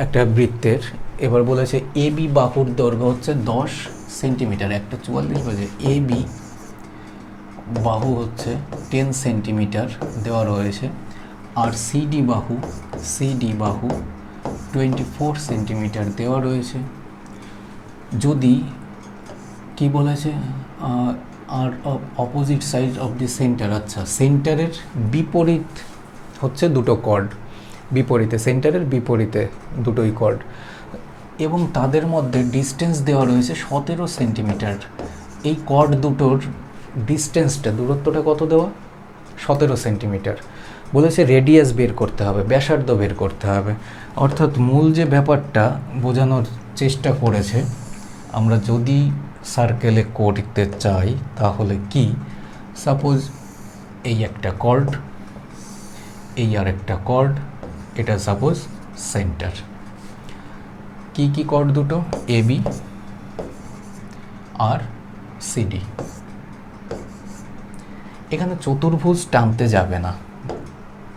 একটা বৃত্তের, এবার বলেছে এবি বাহুর দৈর্ঘ্য হচ্ছে 10 সেন্টিমিটার, একটা 44 বাজে, এবি বাহু হচ্ছে 10 সেন্টিমিটার দেওয়া রয়েছে, আর সিডি বাহু 24 সেন্টিমিটার দেওয়া রয়েছে। যদি কি বলেছে আর opposite side of the centre, আচ্ছা সেন্টারের বিপরীত হচ্ছে দুটো কর্ড, বিপরীতে সেন্টারের বিপরীতে দুটোই কর্ড, এবং তাদের মধ্যে ডিস্টেন্স দেওয়া রয়েছে 17 সেন্টিমিটার। এই কর্ড দুটোর ডিস্টেন্সটা, দূরত্বটা কত দেওয়া 17 সেন্টিমিটার। বলেছে রেডিয়াস বের করতে হবে, ব্যাসার্ধ বের করতে হবে, অর্থাৎ মূল যে ব্যাপারটা বোঝানোর চেষ্টা করেছে, আমরা যদি সার্কেলে করতে চাই তাহলে কি, সাপোজ এই একটা কর্ড, এই আর একটা কর্ড, এটা সাপোজ সেন্টার, কি কর্ড দুটো এবি আর সিডি। এখানে চতুর্ভুজ টানতে যাবে না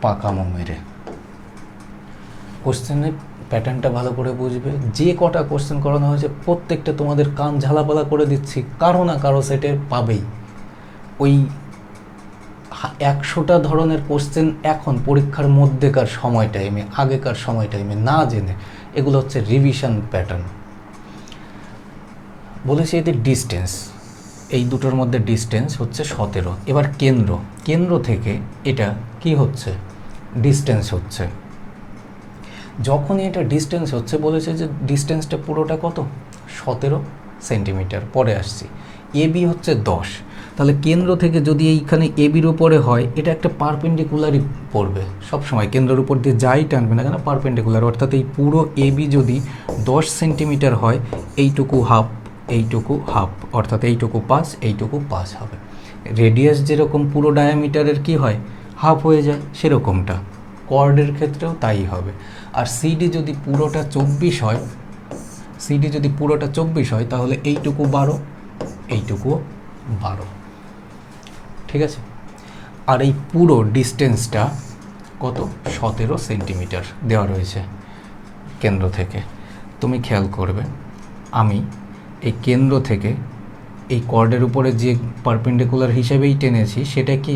পাকামো মেরে, কোশ্চেনের প্যাটার্নটা ভালো করে বুঝবে। যে কটা কোশ্চেন করানো হয়েছে প্রত্যেকটা তোমাদের কান ঝালাপালা করে দিচ্ছি, কারো না কারো সেটে পাবেই। ওই 100টা ধরনের কোশ্চেন এখন পরীক্ষার মধ্যেকার সময় টাইমে, আগেকার সময় টাইমে না জেনে, এগুলো হচ্ছে রিভিশন প্যাটার্ন। বলেছি এদের ডিস্টেন্স, এই দুটোর মধ্যে ডিস্টেন্স হচ্ছে 17। এবার কেন্দ্র থেকে এটা কি হচ্ছে ডিস্টেন্স হচ্ছে, যখনই এটা ডিস্টেন্স হচ্ছে বলেছে যে ডিস্টেন্সটা পুরোটা কত 17 সেন্টিমিটার। পরে আসছি, এবি হচ্ছে 10, তাহলে কেন্দ্র থেকে যদি এইখানে এবির উপরে হয়, এটা একটা পারপেন্ডিকুলারই পড়বে সবসময়, কেন্দ্রের উপর দিয়ে যাই টানবে না কেন পারপেন্ডিকুলার, অর্থাৎ এই পুরো এবি যদি 10 সেন্টিমিটার হয়, এইটুকু হাফ, অর্থাৎ এইটুকু 5 হবে। রেডিয়াস যেরকম পুরো ডায়ামিটারের কি হয় হাফ হয়ে যায়, সেরকমটা কর্ডের ক্ষেত্রেও তাই হবে। আর সিডি যদি পুরোটা 24 হয়, তাহলে এইটুকু 12, এইটুকুও 12, ঠিক আছে। আর এই পুরো ডিস্টেন্সটা কত 17 সেন্টিমিটার দেওয়া রয়েছে কেন্দ্র থেকে। তুমি খেয়াল করবে, আমি এই কেন্দ্র থেকে এই কর্ডের উপরে যে পারপেন্ডিকুলার হিসেবেই টেনেছি, সেটা কি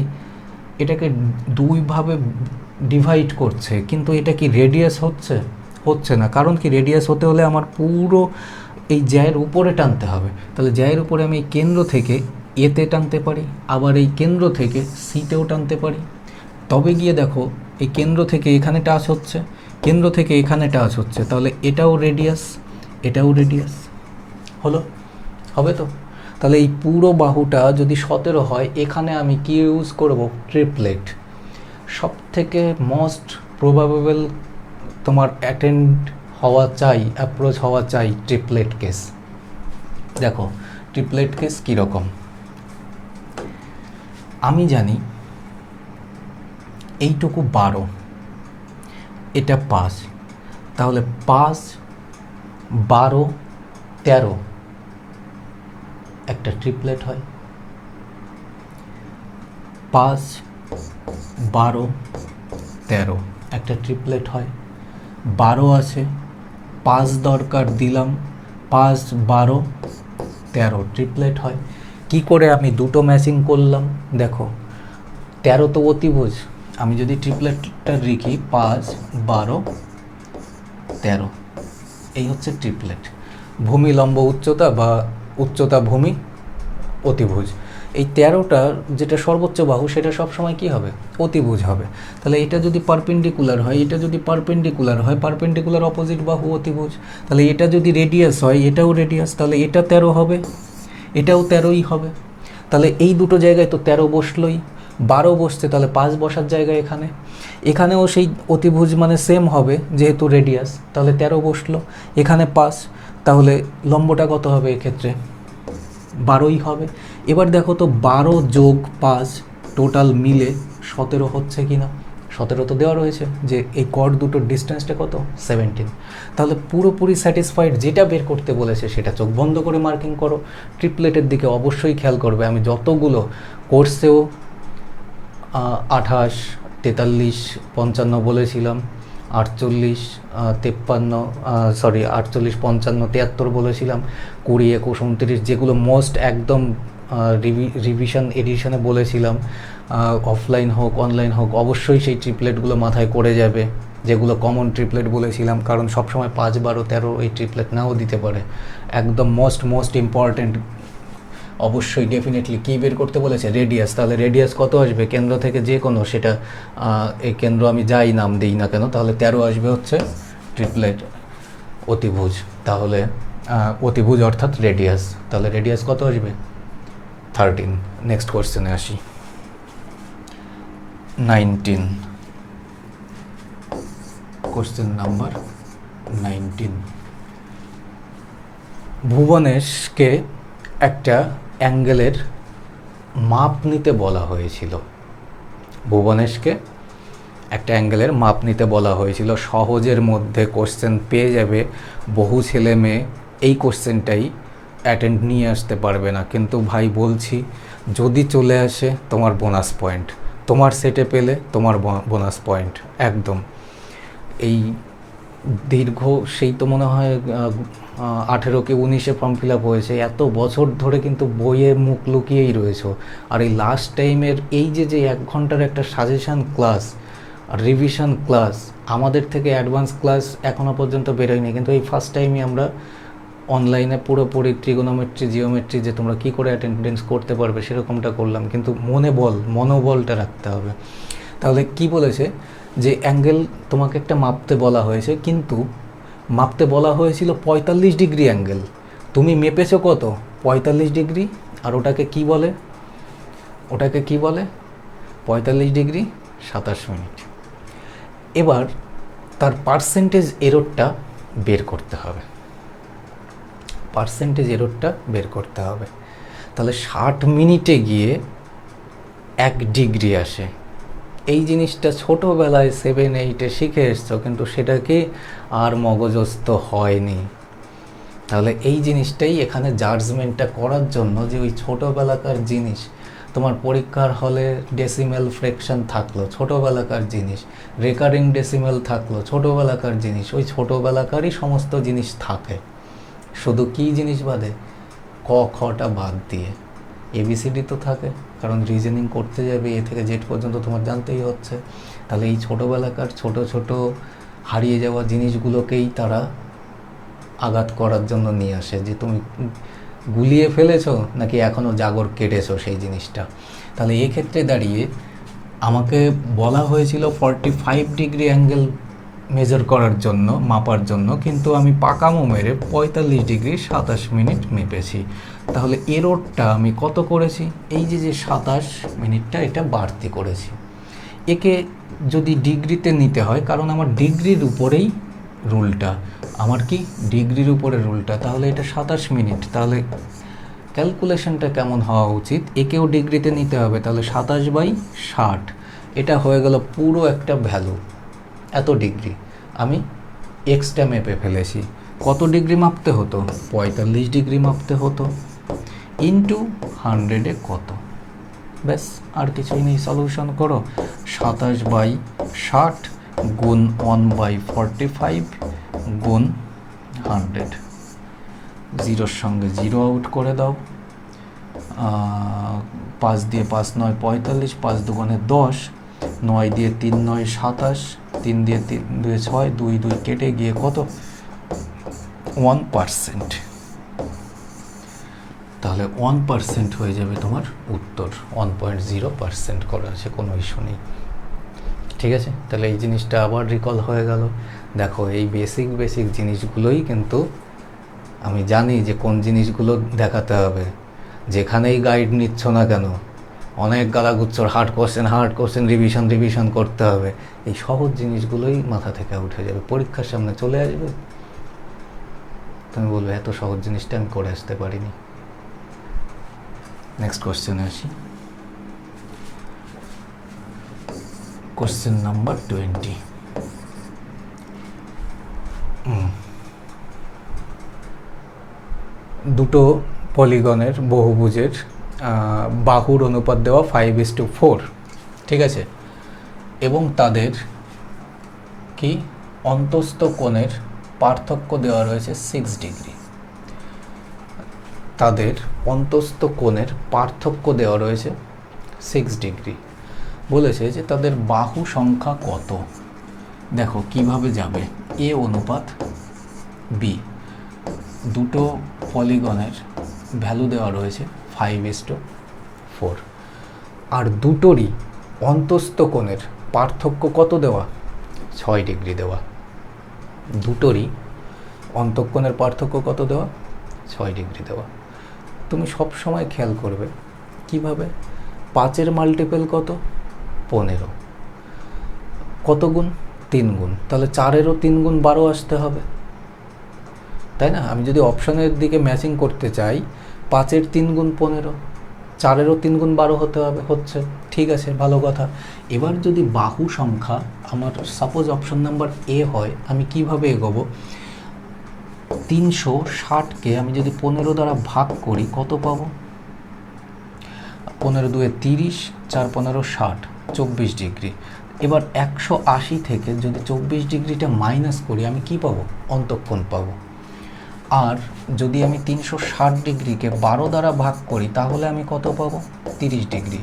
এটাকে দুইভাবে ডিভাইড করছে, কিন্তু এটা কি রেডিয়াস হচ্ছে না। কারণ কি, রেডিয়াস হতে হলে আমার পুরো এই জ্যায়ের উপরে টানতে হবে, তাহলে জ্যায়ের উপরে আমি এই কেন্দ্র থেকে এতে টানতে পারি, আবার এই কেন্দ্র থেকে সিতেও টানতে পারি। তবে গিয়ে দেখো এই কেন্দ্র থেকে এখানে টাচ হচ্ছে, কেন্দ্র থেকে এখানে টাচ হচ্ছে, তাহলে এটাও রেডিয়াস হবে তো। তাহলে এই পুরো বাহুটা যদি 17 হয়, এখানে আমি কি ইউজ করব ট্রিপলেট। সব থেকে মোস্ট প্রবাবেবল তোমার অ্যাপ্রোচ হওয়া চাই ট্রিপলেট কেস। দেখো ট্রিপলেট কেস কীরকম, আমি জানি এইটুকু 12, এটা 5, তাহলে 5, 12, 13 একটা ট্রিপলেট হয়। 5, 12, 13 একটা ট্রিপলেট হয়। 12 আছে, 5 দরকার দিলাম, 5, 12, 13 ট্রিপলেট হয়। কি করে আমি দুটো ম্যাচিং করলাম দেখো, 13 তো অতিভুজ, আমি যদি ট্রিপলেটটা লিখি 5, 12, 13, এই হচ্ছে ট্রিপলেট। ভূমি লম্ব উচ্চতা বা উচ্চতা ভূমি অতিভুজ, এই 13টার যেটা সর্বোচ্চ বাহু সেটা সবসময় কী হবে, অতিভুজ হবে। তাহলে এটা যদি পারপেন্ডিকুলার হয়, এটা যদি পারপেন্ডিকুলার হয়, পারপেন্ডিকুলার অপোজিট বাহু অতিভুজ। তাহলে এটা যদি রেডিয়াস হয়, এটাও রেডিয়াস, তাহলে এটা 13 হবে, এটাও 13ই হবে। তাহলে এই দুটো জায়গায় তো 13 বসলোই, 12 বসছে, তাহলে 5 বসার জায়গায় এখানেও সেই অতিভুজ মানে সেম হবে যেহেতু রেডিয়াস, তাহলে 13 বসলো, এখানে 5, তাহলে লম্বটা কত হবে এক্ষেত্রে, 12ই হবে। এবার দেখো তো 12 যোগ 5 টোটাল মিলে 17 হচ্ছে কি না, 17 তো দেওয়া রয়েছে যে এই কর্ড দুটোর ডিস্টেন্সটা কত, 17। তাহলে পুরোপুরি স্যাটিসফাইড, যেটা বের করতে বলেছে সেটা চোখ বন্ধ করে মার্কিং করো। ট্রিপলেটের দিকে অবশ্যই খেয়াল করবে, আমি যতগুলো কোর্সেও 28, 43, 55 বলেছিলাম, 48, 53, 48, 55, 73 বলেছিলাম, 20, 21, 29, যেগুলো মোস্ট একদম রিভিশন এডিশনে বলেছিলাম, অফলাইন হোক অনলাইন হোক অবশ্যই সেই ট্রিপলেটগুলো মাথায় করে যাবে, যেগুলো কমন ট্রিপলেট বলেছিলাম, কারণ সবসময় 5, 12, 13 এই ট্রিপলেট নাও দিতে পারে। একদম মোস্ট ইম্পর্ট্যান্ট অবশ্যই ডেফিনেটলি কী বের করতে বলেছে, রেডিয়াস। তাহলে রেডিয়াস কত আসবে কেন্দ্র থেকে, যে কোনো সেটা এই কেন্দ্র আমি যাই নাম দিই না কেন, তাহলে 13 আসবে হচ্ছে ট্রিপলেট অতিভুজ। তাহলে অতিভুজ অর্থাৎ রেডিয়াস, তাহলে রেডিয়াস কত আসবে, 13। নেক্সট কোশ্চেনে আসি, 19, কোশ্চেন নাম্বার 19। ভুবনেশকে একটা অ্যাঙ্গেলের মাপ নিতে বলা হয়েছিল, ভুবনেশকে একটা অ্যাঙ্গেলের মাপ নিতে বলা হয়েছিল। সহজের মধ্যে কোশ্চেন পেয়ে যাবে, বহু ছেলে মেয়ে এই কোশ্চেনটাই অ্যাটেন্ড নিয়ে আসতে পারবে না, কিন্তু ভাই বলছি যদি চলে আসে তোমার বোনাস পয়েন্ট, তোমার সেটে পেলে তোমার বোনাস পয়েন্ট একদম। এই দীর্ঘ সেই তো মনে হয় 18 কি 19-এ ফর্ম ফিল আপ হয়েছে, এত বছর ধরে কিন্তু বইয়ে মুখ লুকিয়েই রয়েছে। আর এই লাস্ট টাইমের এই যে 1 ঘন্টার একটা সাজেশান ক্লাস আর রিভিশন ক্লাস, আমাদের থেকে অ্যাডভান্স ক্লাস এখনও পর্যন্ত বেরোয়নি, কিন্তু এই ফার্স্ট টাইমই আমরা অনলাইনে পুরোপুরি ট্রিগোনোমেট্রি জিওমেট্রি যে তোমরা কী করে অ্যাটেন্ডেন্স করতে পারবে সেরকমটা করলাম, কিন্তু মনোবলটা রাখতে হবে। তাহলে কি বলেছে যে অ্যাঙ্গেল তোমাকে একটা মাপতে বলা হয়েছে, কিন্তু মাপতে বলা হয়েছিল 45 ডিগ্রি অ্যাঙ্গেল, তুমি মেপেছো কত, 45 ডিগ্রি, আর ওটাকে কি বলে, 45 ডিগ্রি 27 মিনিট। এবার তার পার্সেন্টেজ এররটা বের করতে হবে, তাহলে 60 মিনিটে গিয়ে 1 ডিগ্রি আসে। এই জিনিসটা ছোটোবেলায় 7, 8-এ শিখে এসছো, কিন্তু সেটাকে আর মগজস্থ হয়নি। তাহলে এই জিনিসটাই এখানে জাজমেন্টটা করার জন্য, যে ওই ছোটোবেলাকার জিনিস তোমার পরীক্ষার হলে ডেসিমেল ফ্র্যাকশন থাকলো, ছোটোবেলাকার জিনিস, রেকারিং ডেসিমেল থাকলো, ছোটোবেলাকার জিনিস, ওই ছোটোবেলাকারই সমস্ত জিনিস থাকে, শুধু কী জিনিস বাদে, ক খটা বাদ দিয়ে। ABCD তো থাকে, কারণ রিজনিং করতে যাবে A থেকে Z পর্যন্ত তোমার জানতেই হচ্ছে। তাহলে এই ছোটোবেলাকার ছোট হারিয়ে যাওয়া জিনিসগুলোকেই তারা আঘাত করার জন্য নিয়ে আসে, যে তুমি গুলিয়ে ফেলেছো নাকি এখনও জাগর কেটেছো সেই জিনিসটা। তাহলে এক্ষেত্রে দাঁড়িয়ে আমাকে বলা হয়েছিল 45 ডিগ্রি অ্যাঙ্গেল মেজার করার জন্য, মাপার জন্য, কিন্তু আমি পাকামো মেরে 45 ডিগ্রি 27 মিনিট মেপেছি। তাহলে এররটা আমি কত করেছি, এই যে 27 মিনিটটা এটা বাড়তি করেছি। একে যদি ডিগ্রিতে নিতে হয়, কারণ আমার ডিগ্রির উপরেই রুলটা, তাহলে এটা 27 মিনিট, তাহলে ক্যালকুলেশনটা কেমন হওয়া উচিত, একেও ডিগ্রিতে নিতে হবে, তাহলে 27/60, এটা হয়ে গেল পুরো একটা ভ্যালু, এত ডিগ্রি। আমি এক্সটা মেপে ফেলেছি, কত ডিগ্রি মাপতে হতো, 45 ডিগ্রি মাপতে হতো, ইন্টু 100-এ কত, ব্যাস আর কিছুই নেই। সলিউশন করো, 27/60 গুণ 1/45 গুণ 100, জিরোর সঙ্গে জিরো আউট করে দাও, 5 দিয়ে 5 9 45, 5 দুগুণে 10, 9 দিয়ে 3 9 27, 3 দিয়ে 3 2 6, 2 2 কেটে গিয়ে কত 1%। তাহলে 1% হয়ে যাবে তোমার উত্তর, 1.0% করা আছে, কোনো ইস্যু নেই। ঠিক আছে, তাহলে এই জিনিসটা আবার রিকল হয়ে গেল। দেখো এই বেসিক জিনিসগুলোই কিন্তু আমি জানি যে কোন জিনিসগুলো দেখাতে হবে। যেখানেই গাইড নিচ্ছ না কেন, অনেক গালাগুচ্ছর হার্ড কোশ্চেন রিভিশন করতে হবে, এই সহজ জিনিসগুলোই মাথা থেকে উঠে যাবে, পরীক্ষার সামনে চলে আসবে, তুমি বলবে এত সহজ জিনিসটা আমি করে আসতে পারিনি। নেক্সট কোশ্চেনে আসি, কোশ্চেন নাম্বার 20। দুটো পলিগনের বহুভুজের বাহুর অনুপাত দেওয়া 5:4, ঠিক আছে, এবং তাদের কি অন্তস্থ কোণের পার্থক্য দেওয়া রয়েছে 6 ডিগ্রি। তাদের অন্তস্থ কোণের পার্থক্য দেওয়া রয়েছে 6 ডিগ্রি। বলেছে যে তাদের বাহু সংখ্যা কত। দেখো কিভাবে যাবে, এ অনুপাত বি, দুটো পলিগনের ভ্যালু দেওয়া রয়েছে 5:4, আর দুটোরই অন্তস্থ কোণের পার্থক্য কত দেওয়া, 6 ডিগ্রি দেওয়া। দুটোরই অন্তঃকোণের পার্থক্য কত দেওয়া, 6 ডিগ্রি দেওয়া। তুমি সব সময় খেয়াল করবে কিভাবে, 5-এর মাল্টিপল কত, 15, কত গুণ, 3 গুণ, তাহলে 4-এরও 3 গুণ 12 আসতে হবে, তাই না? আমি যদি অপশনের দিকে ম্যাচিং করতে চাই, 5-এর 3 গুণ 15, 4-এরও 3 গুণ 12 হতে হবে, হচ্ছে, ঠিক আছে, ভালো কথা। এবার যদি বাহু সংখ্যা আমার সাপোজ অপশন নাম্বার এ হয়, আমি কিভাবে এগোবো, 360কে আমি যদি 15 দ্বারা ভাগ করি কত পাবো, 15 2 30, 4 15 60, 24 ডিগ্রি। এবার 180 থেকে যদি 24 ডিগ্রিটা মাইনাস করি আমি কি পাবো, অন্তঃকোণ পাবো। আর যদি আমি 360 ডিগ্রিকে 12 দ্বারা ভাগ করি তাহলে আমি কত পাবো, 30 ডিগ্রি।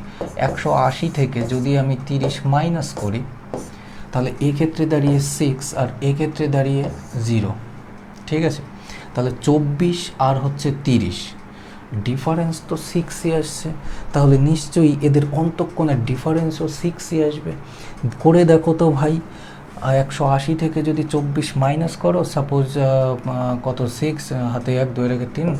180 থেকে যদি আমি 30 মাইনাস করি তাহলে এক্ষেত্রে দাঁড়িয়ে 6 আর এক্ষেত্রে দাঁড়িয়ে 0, ঠিক আছে। তাহলে 24 আর হচ্ছে 30, ডিফারেন্স তো 6ই আসছে, তাহলে নিশ্চয়ই এদের অন্তঃকোণের ডিফারেন্সও 6ই আসবে। করে দেখো তো ভাই, 180 থেকে যদি 24 মাইনাস করো, সাপোজ কত, 6 হাতে 1 2 রেখে 3,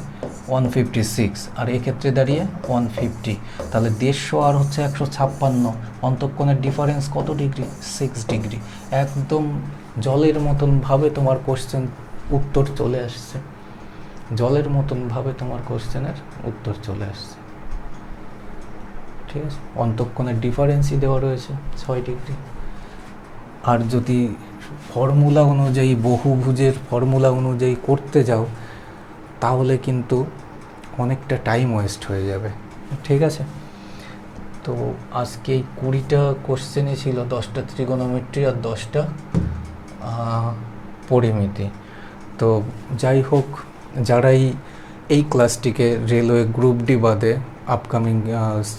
156, আর এক্ষেত্রে দাঁড়িয়ে 150, তাহলে 150 আর হচ্ছে 156, অন্তঃকোণের ডিফারেন্স কত ডিগ্রি, 6 ডিগ্রি। একদম জলের মতন ভাবে তোমার কোশ্চেন উত্তর চলে আসছে, জলের মতন ভাবে তোমার কোশ্চেনের উত্তর চলে আসছে, ঠিক আছে। অন্তঃকোণের ডিফারেন্সই দেওয়া রয়েছে 6 ডিগ্রি। আর যদি ফর্মুলা অনুযায়ী, বহুভুজের ফর্মুলা অনুযায়ী করতে যাও তাহলে কিন্তু অনেকটা টাইম ওয়েস্ট হয়ে যাবে, ঠিক আছে। তো আজকে এই 20টা কোশ্চেনই ছিল, 10টা ত্রিগোনোমেট্রি আর 10টা পরিমিতি। তো যাই হোক, যারাই এই ক্লাসটিকে রেলওয়ে গ্রুপ ডি বাদে আপকামিং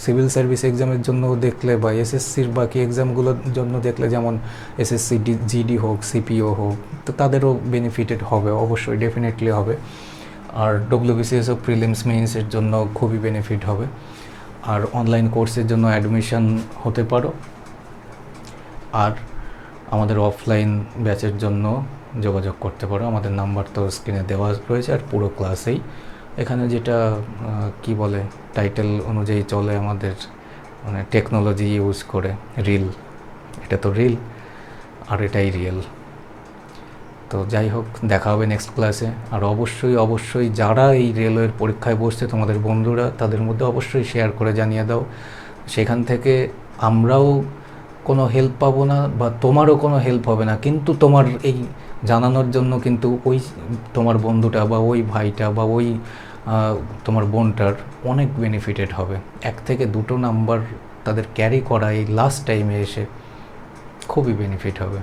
সিভিল সার্ভিস এক্সামের জন্য দেখলে বা এসএসসির বাকি এক্সামগুলোর জন্য দেখলে, যেমন এসএসসি জিডি হোক, সিপিও হোক, তো তাদেরও বেনিফিটেড হবে, অবশ্যই ডেফিনেটলি হবে। আর ডব্লিউবিসিএস ও প্রিলিমস মেইনসের জন্য খুবই বেনিফিট হবে। আর অনলাইন কোর্সের জন্য অ্যাডমিশন হতে পারো, আর আমাদের অফলাইন ব্যাচের জন্য যোগাযোগ করতে পারো। আমাদের নাম্বার তো স্ক্রিনে দেওয়া রয়েছে, আর পুরো ক্লাসেই এখানে যেটা কি বলে টাইটেল অনুযায়ী চলে আমাদের, মানে টেকনোলজি ইউজ করে রিল, এটা তো রিল আর এটাই রিয়েল। তো যাই হোক, দেখা হবে নেক্সট ক্লাসে। আর অবশ্যই যারা এই রেলওয়ের পরীক্ষায় বসছে, তোমাদের বন্ধুরা, তাদের মধ্যে অবশ্যই শেয়ার করে জানিয়ে দাও। সেখান থেকে আমরাও কোনো হেল্প পাবো না বা তোমারও কোনো হেল্প হবে না, কিন্তু তোমার এই জানানোর জন্য কিন্তু ওই তোমার বন্ধুটা বা ওই ভাইটা বা ওই তোমার বোনটার অনেক বেনিফিটেড হবে। 1 থেকে 2টো নাম্বার তাদের ক্যারি করা এই লাস্ট টাইমে এসে খুবই বেনিফিট হবে।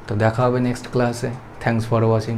তো দেখা হবে নেক্সট ক্লাসে। Thanks for watching.